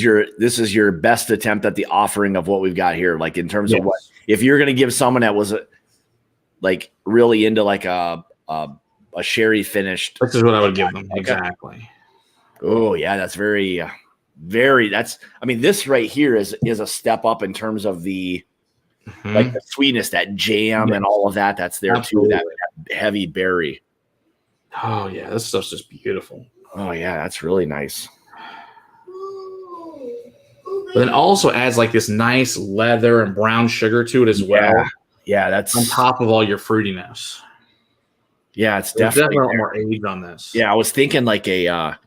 your best attempt at the offering of what we've got here. Like in terms of what, if you're going to give someone that was like really into like a sherry finished. This is what I would give them. Okay. Exactly. Oh yeah. That's very, this right here is a step up in terms of the, like the sweetness, that jam and all of that. That's there too. That heavy berry. Oh yeah. This stuff's just beautiful. Oh yeah. That's really nice. But then also adds like this nice leather and brown sugar to it as well. Yeah, that's on top of all your fruitiness. Yeah, it's definitely a lot more age on this. Yeah, I was thinking like a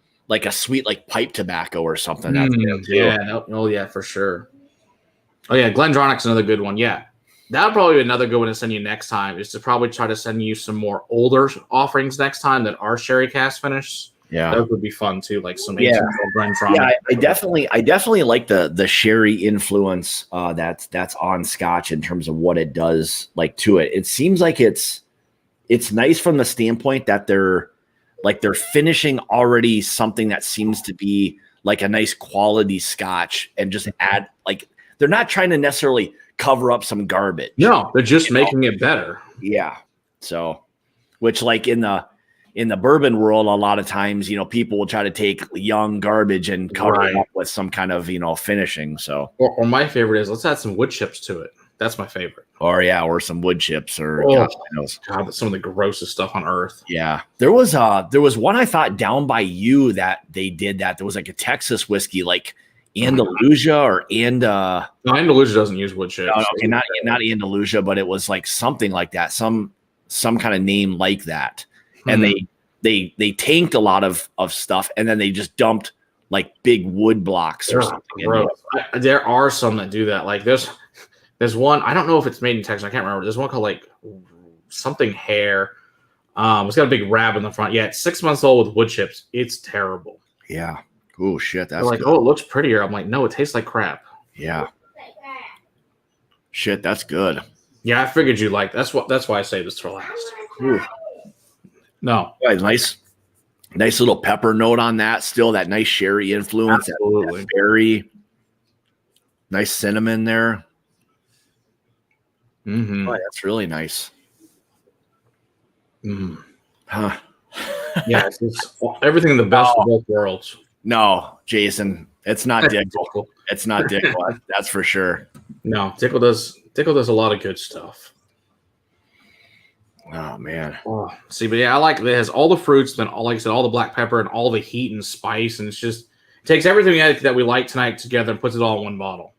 sweet like pipe tobacco or something. Yeah, for sure. Oh yeah, Glendronach's another good one. Yeah, that'll probably be another good one to send you next time. Is to probably try to send you some more older offerings next time that are sherry cask finished. Yeah, that would be fun too, like some Glendronach. Yeah, I definitely like the sherry influence that's on Scotch in terms of what it does like to it. It seems like it's nice from the standpoint that they're finishing already something that seems to be like a nice quality Scotch and just add like they're not trying to necessarily cover up some garbage. No, they're just making it better. Yeah. So, which like in the bourbon world, a lot of times, people will try to take young garbage and cover it up with some kind of, finishing. So, or my favorite is let's add some wood chips to it. That's my favorite. Or some wood chips or God, some of the grossest stuff on earth. Yeah. There was one I thought down by you that they did that. There was like a Texas whiskey, like Andalusia No, Andalusia doesn't use wood chips. No, okay, not Andalusia, but it was like something like that. Some kind of name like that. And they tanked a lot of stuff, and then they just dumped like big wood blocks or something. There are some that do that. Like there's one, I don't know if it's made in Texas. I can't remember. There's one called like something hair. It's got a big rab in the front. Yeah, it's 6 months old with wood chips. It's terrible. Yeah. Oh shit. That's like, good. Oh, it looks prettier. I'm like, no, it tastes like crap. Yeah. Shit, that's good. Yeah, I figured you like. That's why I saved this for last. Ooh. No. Yeah, nice little pepper note on that. Still that nice sherry influence. Absolutely. That berry. Nice cinnamon there. Mm-hmm. Oh, that's really nice. Mm. Huh. Yeah, it's everything in the best of both worlds. No, Jason, it's not Dickel. It's not Dickel. That's for sure. No, Dickel does a lot of good stuff. Oh man. Oh, see, but yeah, I like it. It has all the fruits, then like I said, all the black pepper and all the heat and spice, and it takes everything that we like tonight together and puts it all in one bottle.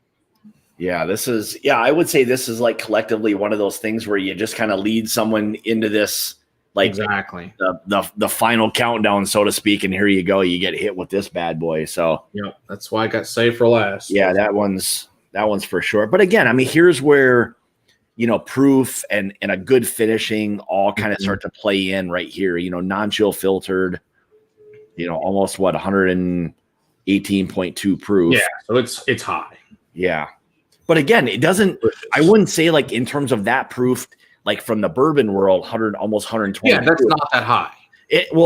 Yeah, I would say this is like collectively one of those things where you just kind of lead someone into this, like exactly the final countdown, so to speak, and here you go, you get hit with this bad boy. So that's why I got saved for last. Yeah, that one's for sure. But again, I mean, here's where proof and a good finishing all kind of start to play in right here. Non-chill filtered, almost 118.2 proof. Yeah, so it's high. Yeah. But again, it doesn't, I wouldn't say like in terms of that proof, like from the bourbon world, almost 120. Yeah, that's not that high.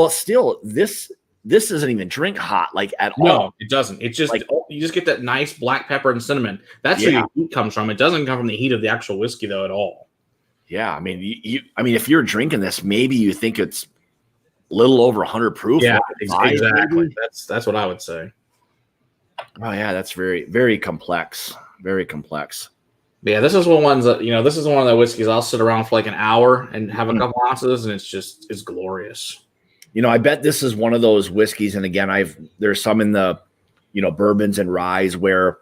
Still, this doesn't even drink hot like at all. No, it doesn't. It's just, you just get that nice black pepper and cinnamon. That's where your heat comes from. It doesn't come from the heat of the actual whiskey though at all. Yeah. I mean, if you're drinking this, maybe you think it's a little over 100 proof. Yeah, exactly. That's what I would say. Oh yeah. That's very, very complex. Very complex. Yeah, this is one of the whiskeys I'll sit around for like an hour and have a couple ounces, and it's glorious. I bet this is one of those whiskeys, and again, there's some in the, bourbons and ryes where,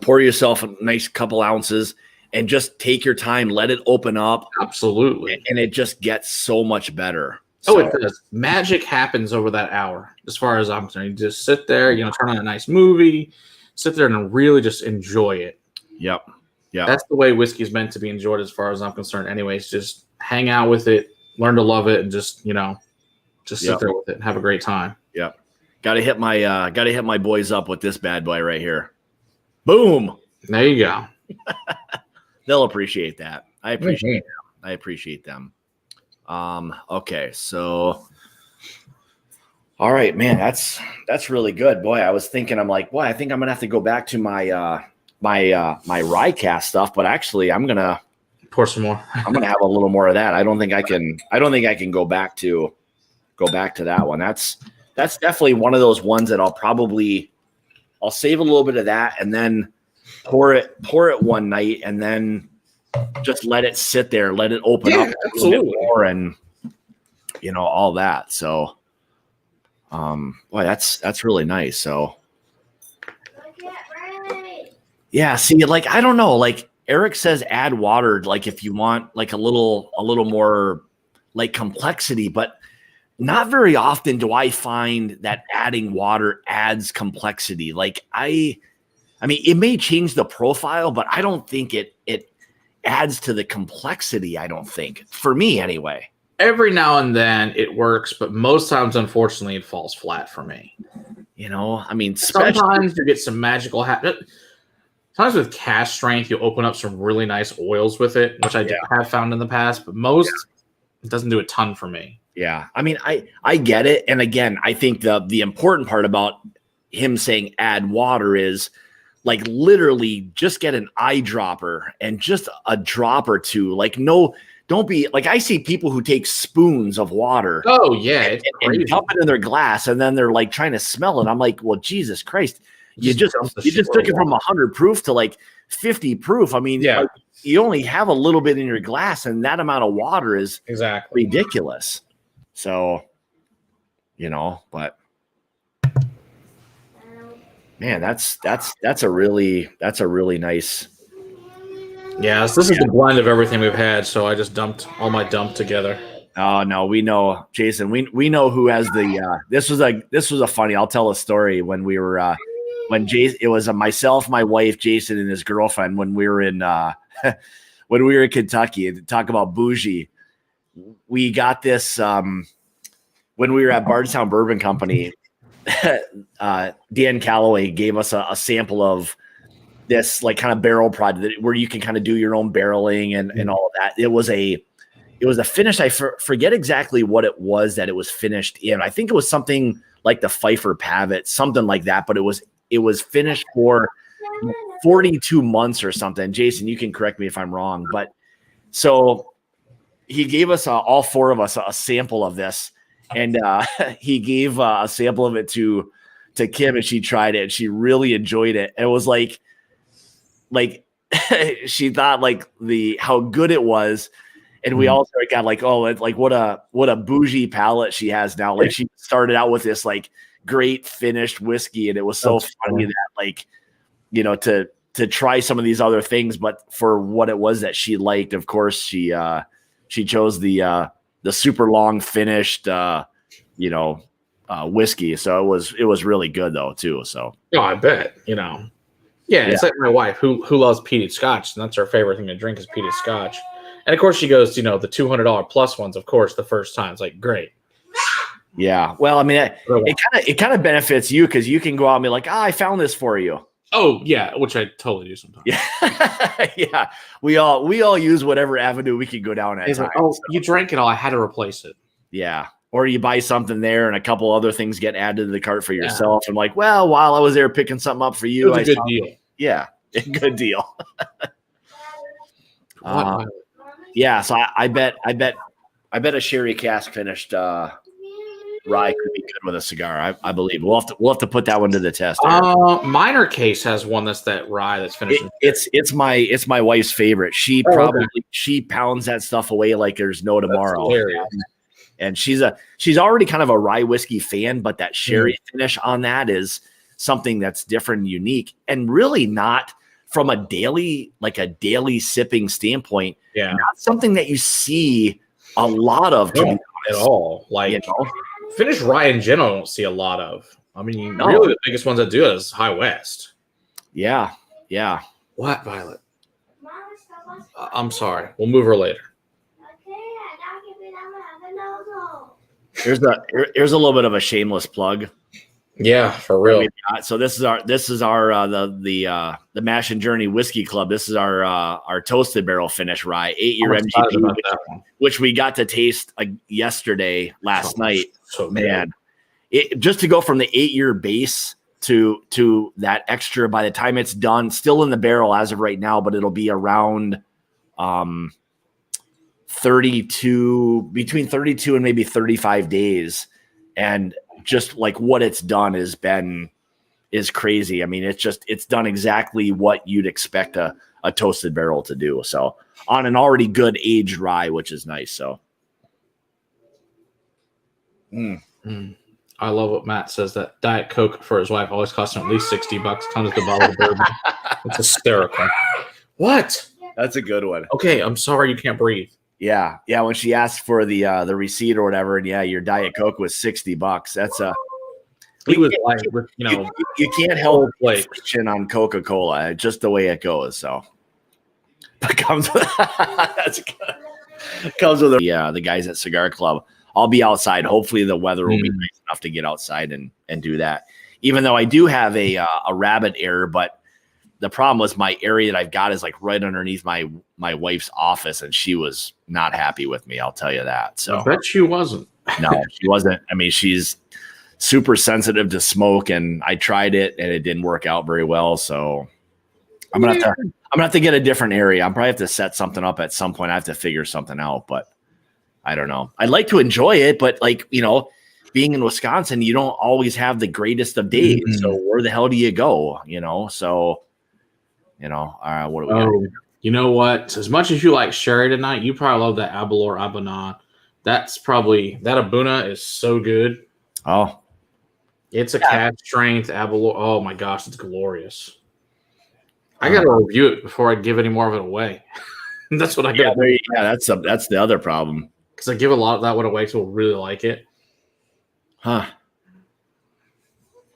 pour yourself a nice couple ounces and just take your time, let it open up. Absolutely. And it just gets so much better. Oh, it does. Magic happens over that hour, as far as I'm concerned. You just sit there, turn on a nice movie, sit there and really just enjoy it. Yep. Yeah. That's the way whiskey is meant to be enjoyed, as far as I'm concerned. Anyways, just hang out with it, learn to love it, and just sit there with it and have a great time. Yep. Gotta hit my boys up with this bad boy right here. Boom. There you go. They'll appreciate that. I appreciate them. Okay, so all right, man, that's really good. Boy, I was thinking, I'm like, boy, I think I'm gonna have to go back to my my rye cast stuff, but actually I'm gonna pour some more. I'm gonna have a little more of that. I don't think I can go back to that one. That's definitely one of those ones that I'll save a little bit of that and then pour it one night and then just let it sit there, let it open up a little bit more, and all that. So boy, that's really nice. So yeah, see, like, I don't know, like Eric says add water, like if you want like a little more like complexity, but not very often do I find that adding water adds complexity. Like I mean, it may change the profile, but I don't think it adds to the complexity. I don't think, for me anyway. Every now and then it works, but most times, unfortunately, it falls flat for me. I mean, sometimes you get some magical sometimes with cask strength, you'll open up some really nice oils with it, which I have found in the past, but most it doesn't do a ton for me. Yeah. I mean, I get it. And again, I think the important part about him saying add water is like literally just get an eyedropper and just a drop or two. Like, no, don't be like, I see people who take spoons of water. Oh yeah. And dump it in their glass. And then they're like trying to smell it. I'm like, well, Jesus Christ, you just took it from 100 proof to like 50 proof. I mean, like, you only have a little bit in your glass, and that amount of water is ridiculous. So, but man, that's a really nice. Yeah, so this is the blend of everything we've had. So I just dumped all my dump together. Oh no, we know, Jason. We know who has the. This was a funny. I'll tell a story when we were when Jason. It was myself, my wife, Jason, and his girlfriend when we were in Kentucky. To talk about bougie, we got this when we were at Bardstown Bourbon Company. Dan Calloway gave us a sample of this like kind of barrel project where you can kind of do your own barreling and all of that. It was a finish. I forget exactly what it was that it was finished in. I think it was something like the Pfeiffer Pavitt, something like that, but it was finished for 42 months or something. Jason, you can correct me if I'm wrong, but so he gave us all four of us a sample of this. And he gave a sample of it to Kim, and she tried it, and she really enjoyed it. And it was like she thought like how good it was, and we all got like, oh, like what a bougie palate she has now. Like she started out with this like great finished whiskey, and it was so funny that like to try some of these other things, but for what it was that she liked, of course she chose the super long finished whiskey. So it was really good though too. So I bet it's like my wife who loves peated scotch, and that's her favorite thing to drink is peated scotch. And of course she goes the $200 plus ones, of course, the first time. It's like great. Yeah. Well, I mean, it kind of benefits you because you can go out and be like, I found this for you. Oh yeah, which I totally do sometimes. Yeah, yeah. We all use whatever avenue we can go down at. Like, you drank it all. I had to replace it. Yeah. Or you buy something there, and a couple other things get added to the cart for yourself. And like, well, while I was there picking something up for you, it was a good deal. Yeah, a good deal. Yeah. So I bet a sherry cask finished rye could be good with a cigar. I believe we'll have to put that one to the test. Minor Case has one that's that rye that's finished. It's my wife's favorite. She she pounds that stuff away like there's no tomorrow. And she's already kind of a rye whiskey fan, but that sherry finish on that is something that's different and unique, and really not from a daily sipping standpoint. Yeah, not something that you see a lot of at all. Like finished rye in general, I don't see a lot of. I mean, really the biggest ones that do it is High West. Yeah. What, Violet? I'm sorry. We'll move her later. Here's a little bit of a shameless plug. Yeah, for real. So this is our the Mash and Journey Whiskey Club. This is our toasted barrel finish rye, 8-year MGP, which we got to taste yesterday, last night. So man, just to go from the 8-year base to that extra by the time it's done, still in the barrel as of right now, but it'll be around 32, between 32 and maybe 35 days, and just like what it's done is crazy. I mean, it's done exactly what you'd expect a toasted barrel to do. So on an already good aged rye, which is nice. So I love what Matt says, that Diet Coke for his wife always costs him at least $60. Comes with a bottle of bourbon. It's hysterical. What? That's a good one. Okay, I'm sorry you can't breathe. Yeah. When she asked for the receipt or whatever, and your Diet Coke was $60. That's you can't help inflation on Coca-Cola, just the way it goes. So it comes with the guys at Cigar Club. I'll be outside. Hopefully the weather will be nice enough to get outside and do that. Even though I do have a rabbit ear, but the problem was my area that I've got is like right underneath my wife's office, and she was not happy with me. I'll tell you that. So I bet she wasn't. No, she wasn't. I mean, she's super sensitive to smoke, and I tried it and it didn't work out very well. So I'm gonna have to get a different area. I'm probably have to set something up at some point. I have to figure something out, but I don't know. I'd like to enjoy it, but being in Wisconsin, you don't always have the greatest of days. So where the hell do you go? So. What do we got? You know what? As much as you like sherry tonight, you probably love that Abalor Abanon. That Abuna is so good. Oh, it's a cask strength Abalor. Oh my gosh, it's glorious. I got to review it before I give any more of it away. That's what I got. Yeah, that's the other problem. Because I give a lot of that one away, so we'll really like it. Huh.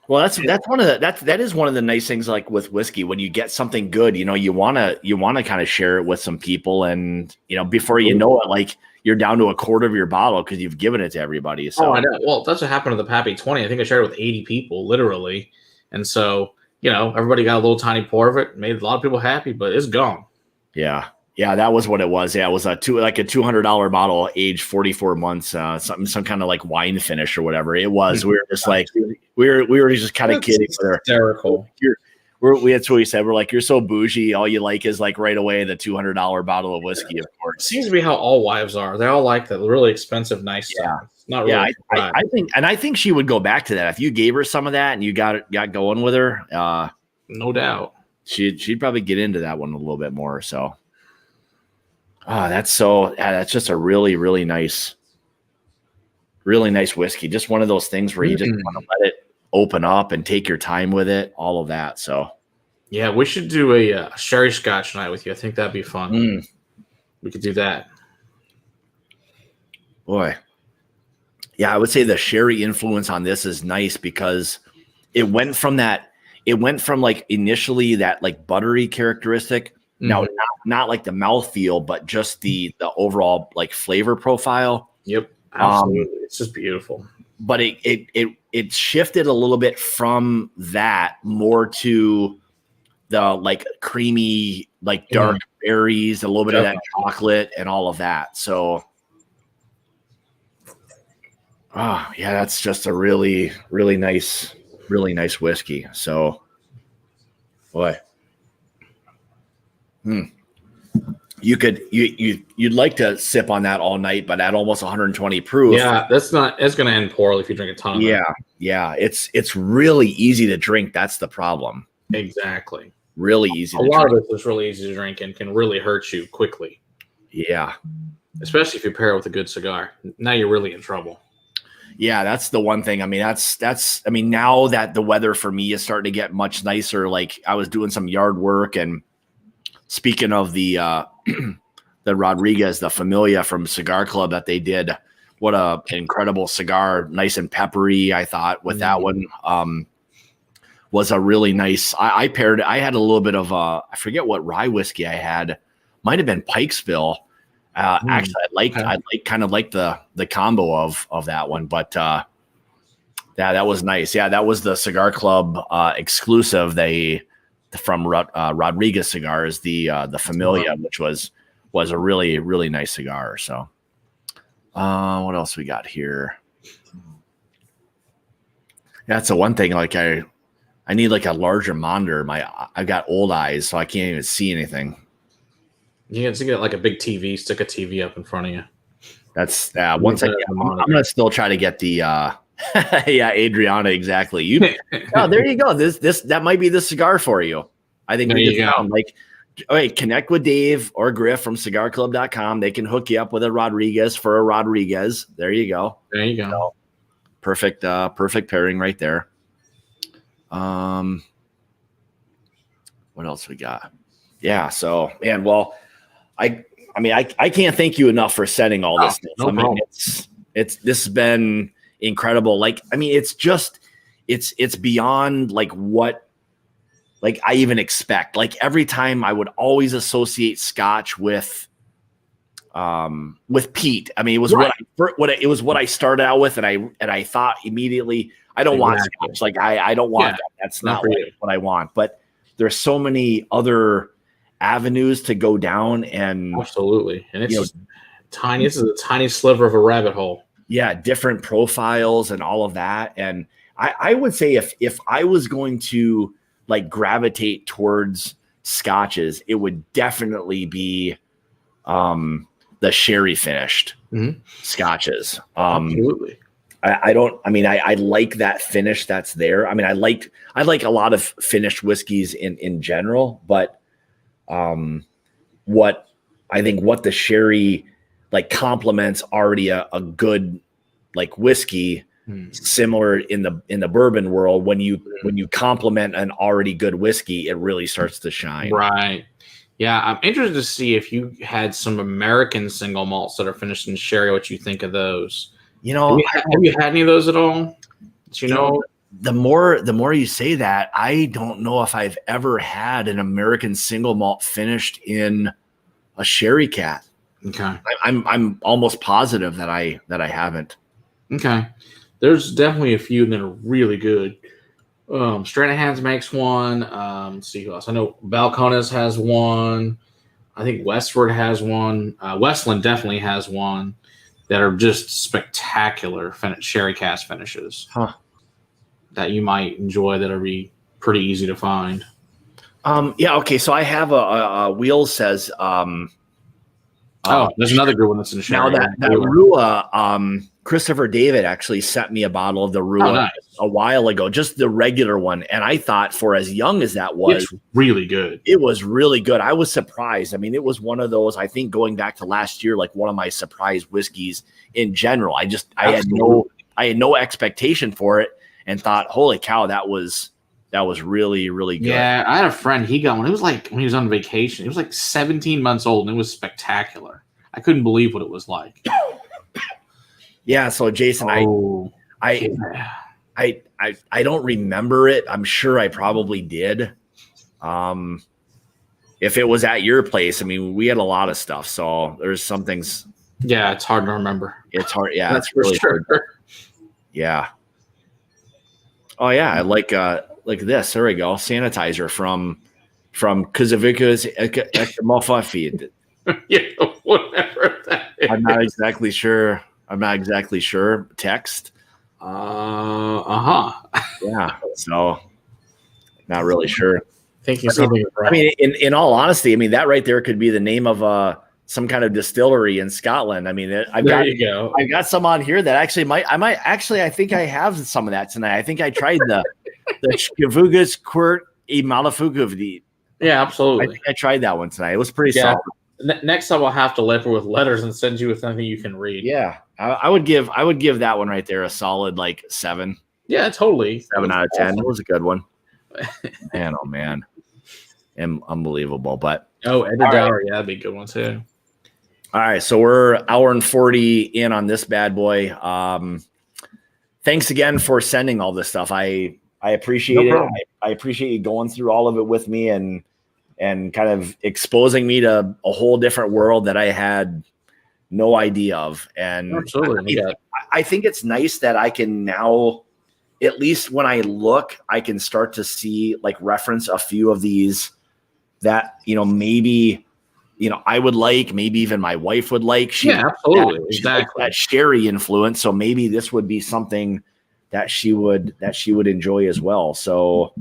Well, that is one of the nice things, like with whiskey, when you get something good, you want to kind of share it with some people, and before you know it, like you're down to a quarter of your bottle because you've given it to everybody. So I know. Well, that's what happened to the Pappy 20. I think I shared it with 80 people, literally, and so everybody got a little tiny pour of it, made a lot of people happy, but it's gone. Yeah, that was what it was. Yeah, it was a $200 bottle, aged 44 months, some kind of like wine finish or whatever it was. We were just like, we were just kind of kidding. Hysterical. That's what we said. We're like, you're so bougie. All you like is like right away the $200 bottle of whiskey, of course. Seems to be how all wives are. They all like the really expensive, nice stuff. Not really. Yeah, I think she would go back to that if you gave her some of that and you got going with her. No doubt, she'd probably get into that one a little bit more. So. That's just a really, really nice whiskey. Just one of those things where you just want to let it open up and take your time with it, all of that. So, yeah, we should do a sherry scotch night with you. I think that'd be fun. We could do that. Boy. Yeah, I would say the sherry influence on this is nice because it went from like initially that like buttery characteristic. Now, not like the mouthfeel, but just the overall like flavor profile. Yep, absolutely. It's just beautiful. But it shifted a little bit from that more to the like creamy, like dark berries, a little bit of that chocolate and all of that. So, that's just a really, really nice whiskey. So, boy. You'd like to sip on that all night, but at almost 120 proof. Yeah, it's going to end poorly if you drink a ton of it. Yeah, it's really easy to drink. That's the problem. Exactly. Really easy. A lot of it is really easy to drink and can really hurt you quickly. Yeah, especially if you pair it with a good cigar. Now you're really in trouble. Yeah, that's the one thing. I mean, that's. I mean, now that the weather for me is starting to get much nicer. Like I was doing some yard work and. Speaking of the Rodriguez, the Familia from Cigar Club that they did, what a incredible cigar, nice and peppery. I thought with that one was a really nice. I paired. I had a little bit of I forget what rye whiskey I had. Might have been Pikesville. Actually, I kind of like the combo of that one, but Yeah, that was nice. Yeah, that was the Cigar Club exclusive. From Rodriguez Cigars, the Familia, which was a really, really nice cigar. So, what else we got here? That's the one thing. Like I need like a larger monitor. I've got old eyes, so I can't even see anything. You can get like a big TV, stick a TV up in front of you. That's I'm gonna still try to get the yeah, Adriana, exactly. There you go. This that might be the cigar for you. I think we just found like, okay, connect with Dave or Griff from cigarclub.com. They can hook you up with a Rodriguez for a Rodriguez. There you go. There you go. So, perfect pairing right there. What else we got? Yeah, so man, well, I can't thank you enough for setting all this stuff. No problem. This has been incredible. Like, I mean, it's beyond like what like I even expect. Like every time I would always associate Scotch with peat. I mean, it was what I started out with, and I thought immediately I don't want Scotch. Like I don't want that. That's not what I want. But there's so many other avenues to go down, and absolutely, and it's just tiny. This is a tiny sliver of a rabbit hole. Yeah, different profiles and all of that. And I would say if I was going to like gravitate towards Scotches, it would definitely be the sherry finished Scotches. Absolutely. I like that finish that's there. I mean, I like a lot of finished whiskeys in general, but what the sherry like complements already a good like whiskey, similar in the bourbon world. When you complement an already good whiskey, it really starts to shine. Right. Yeah, I'm interested to see if you had some American single malts that are finished in sherry. What you think of those? Have you had any of those at all? You know, the more you say that, I don't know if I've ever had an American single malt finished in a sherry cat. Okay, I'm almost positive that I haven't. Okay, there's definitely a few that are really good. Stranahan's makes one. Let's see who else. I know Balcones has one. I think Westward has one. Westland definitely has one that are just spectacular sherry cask finishes that you might enjoy that are be pretty easy to find. Yeah. Okay. So I have a Wheels says. There's another good one that's in the sherry. Now that Rua, Christopher David actually sent me a bottle of the Rua a while ago, just the regular one. And I thought for as young as that was, it's really good. It was really good. I was surprised. I mean, it was one of those, I think going back to last year, like one of my surprise whiskeys in general. I had no expectation for it and thought, holy cow, that was really, really good. Yeah, I had a friend, he got one. It was like when he was on vacation. It was like 17 months old, and it was spectacular. I couldn't believe what it was like. Yeah, so Jason, I don't remember it. I'm sure I probably did. If it was at your place, I mean, we had a lot of stuff, so there's some things. Yeah, it's hard to remember. It's hard. Yeah, that's for really sure. Hard. Yeah. Oh yeah, I like this. There we go. Sanitizer from Kazavika's Ekmofafid. Yeah, whatever that is. I'm not exactly sure. Text. Yeah. So not really sure. Thank you. I mean, in all honesty, I mean that right there could be the name of some kind of distillery in Scotland. I mean, I've got some on here that actually I think I have some of that tonight. I think I tried the Skavugas Quert e Malafugavdi. Yeah, absolutely. I think I tried that one tonight. It was pretty solid. Next time I'll have to label with letters and send you with something you can read. Yeah, I would give that one right there a solid like 7. Yeah, totally. 7 out of 10. It was a good one. Man, oh man, unbelievable. But Edinburgh, yeah, that'd be a good one too. All right, so we're hour and 40 in on this bad boy. Thanks again for sending all this stuff. I appreciate it. I appreciate you going through all of it with me and kind of exposing me to a whole different world that I had no idea of. And absolutely, I think it's nice that I can now at least when I look, I can start to see like reference a few of these that, maybe, I would like, maybe even my wife would like. Absolutely. Exactly. That sherry influence. So maybe this would be something that she would enjoy as well. So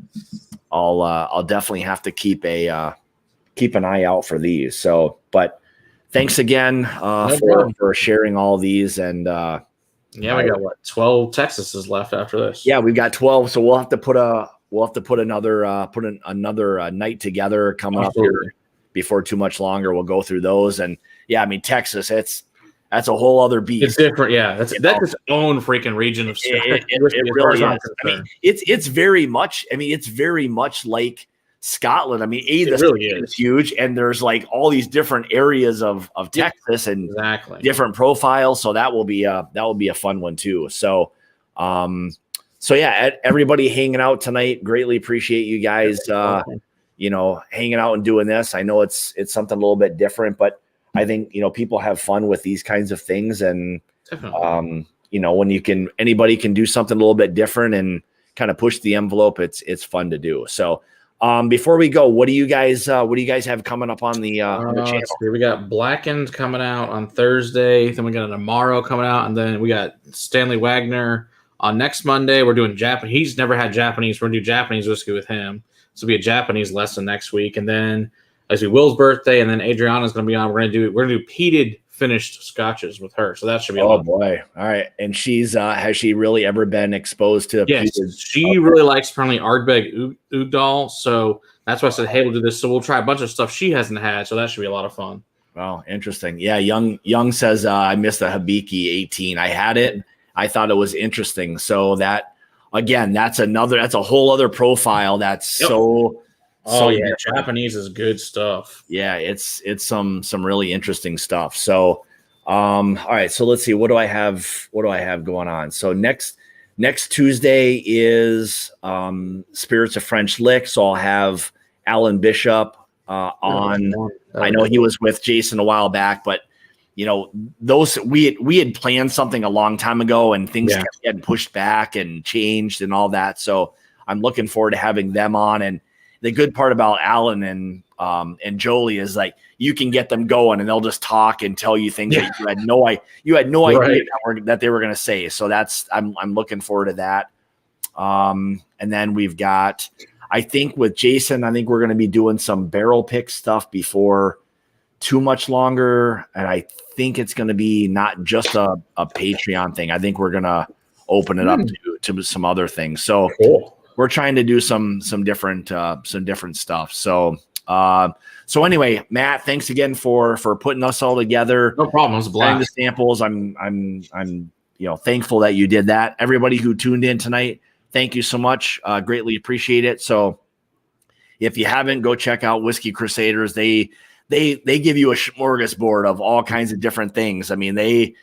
I'll definitely have to keep an eye out for these. So, but thanks again for sharing all these. And we got 12 Texases left after this. Yeah, we've got 12. So we'll have to put another night together coming up here before too much longer. We'll go through those. And yeah, I mean, Texas, that's a whole other beast. It's different. Yeah. That's its own freaking region of it really is. I mean, it's very much like Scotland. I mean, the really is huge, and there's like all these different areas of Texas and different profiles. So that will be a fun one too. So, everybody hanging out tonight, greatly appreciate you guys, hanging out and doing this. I know it's something a little bit different, but I think, people have fun with these kinds of things. And, when anybody can do something a little bit different and kind of push the envelope, it's fun to do. So, before we go, what do you guys have coming up on the channel? We got Blackened coming out on Thursday. Then we got an Amaro coming out, and then we got Stanley Wagner on next Monday. We're doing Japanese. He's never had Japanese. We're gonna do Japanese whiskey with him. So it'll be a Japanese lesson next week, and then as Will's birthday, and then Adriana's gonna be on. We're gonna do peated finished scotches with her. So that should be. Oh boy! All right, and she's has she really ever been exposed to? Yes, she really likes apparently Ardbeg Ugdal. So that's why I said, hey, we'll do this. So we'll try a bunch of stuff she hasn't had. So that should be a lot of fun. Wow, interesting. Yeah, Young says I missed the Hibiki 18. I had it. I thought it was interesting. So that again, that's a whole other profile. That's so. Oh yeah, Japanese is good stuff. Yeah, it's some really interesting stuff. So, all right. So let's see. What do I have going on? So next Tuesday is Spirits of French Lick. So I'll have Alan Bishop on. I know he was with Jason a while back, but those we had planned something a long time ago, and things kept getting pushed back and changed and all that. So I'm looking forward to having them on. And the good part about Alan and Jolie is like you can get them going and they'll just talk and tell you things that you had no idea that they were going to say. So I'm looking forward to that. And then we've got, I think with Jason, I think we're going to be doing some barrel pick stuff before too much longer. And I think it's going to be not just a Patreon thing. I think we're going to open it up to some other things. So cool. We're trying to do some different stuff. So anyway, Matt, thanks again for putting us all together. No problem. It was a blast. The samples. I'm thankful that you did that. Everybody who tuned in tonight, thank you so much. Greatly appreciate it. So if you haven't, go check out Whiskey Crusaders. They give you a smorgasbord of all kinds of different things. I mean, they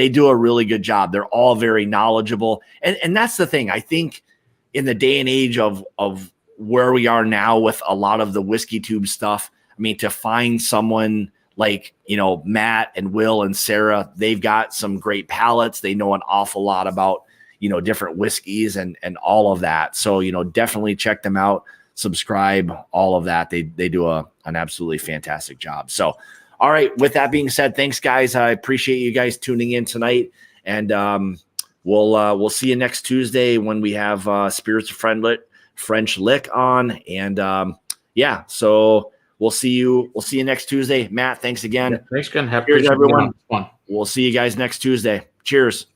do a really good job. They're all very knowledgeable. And that's the thing. I think in the day and age of where we are now with a lot of the whiskey tube stuff, I mean, to find someone like, Matt and Will and Sarah, they've got some great palates. They know an awful lot about, different whiskeys and all of that. So, definitely check them out, subscribe, all of that. They do an absolutely fantastic job. So, all right. With that being said, thanks guys. I appreciate you guys tuning in tonight. And, we'll see you next Tuesday when we have Spirits of French Lick on. And so we'll see you next Tuesday. Matt, thanks again. Yeah, thanks again. Cheers, everyone. We'll see you guys next Tuesday. Cheers.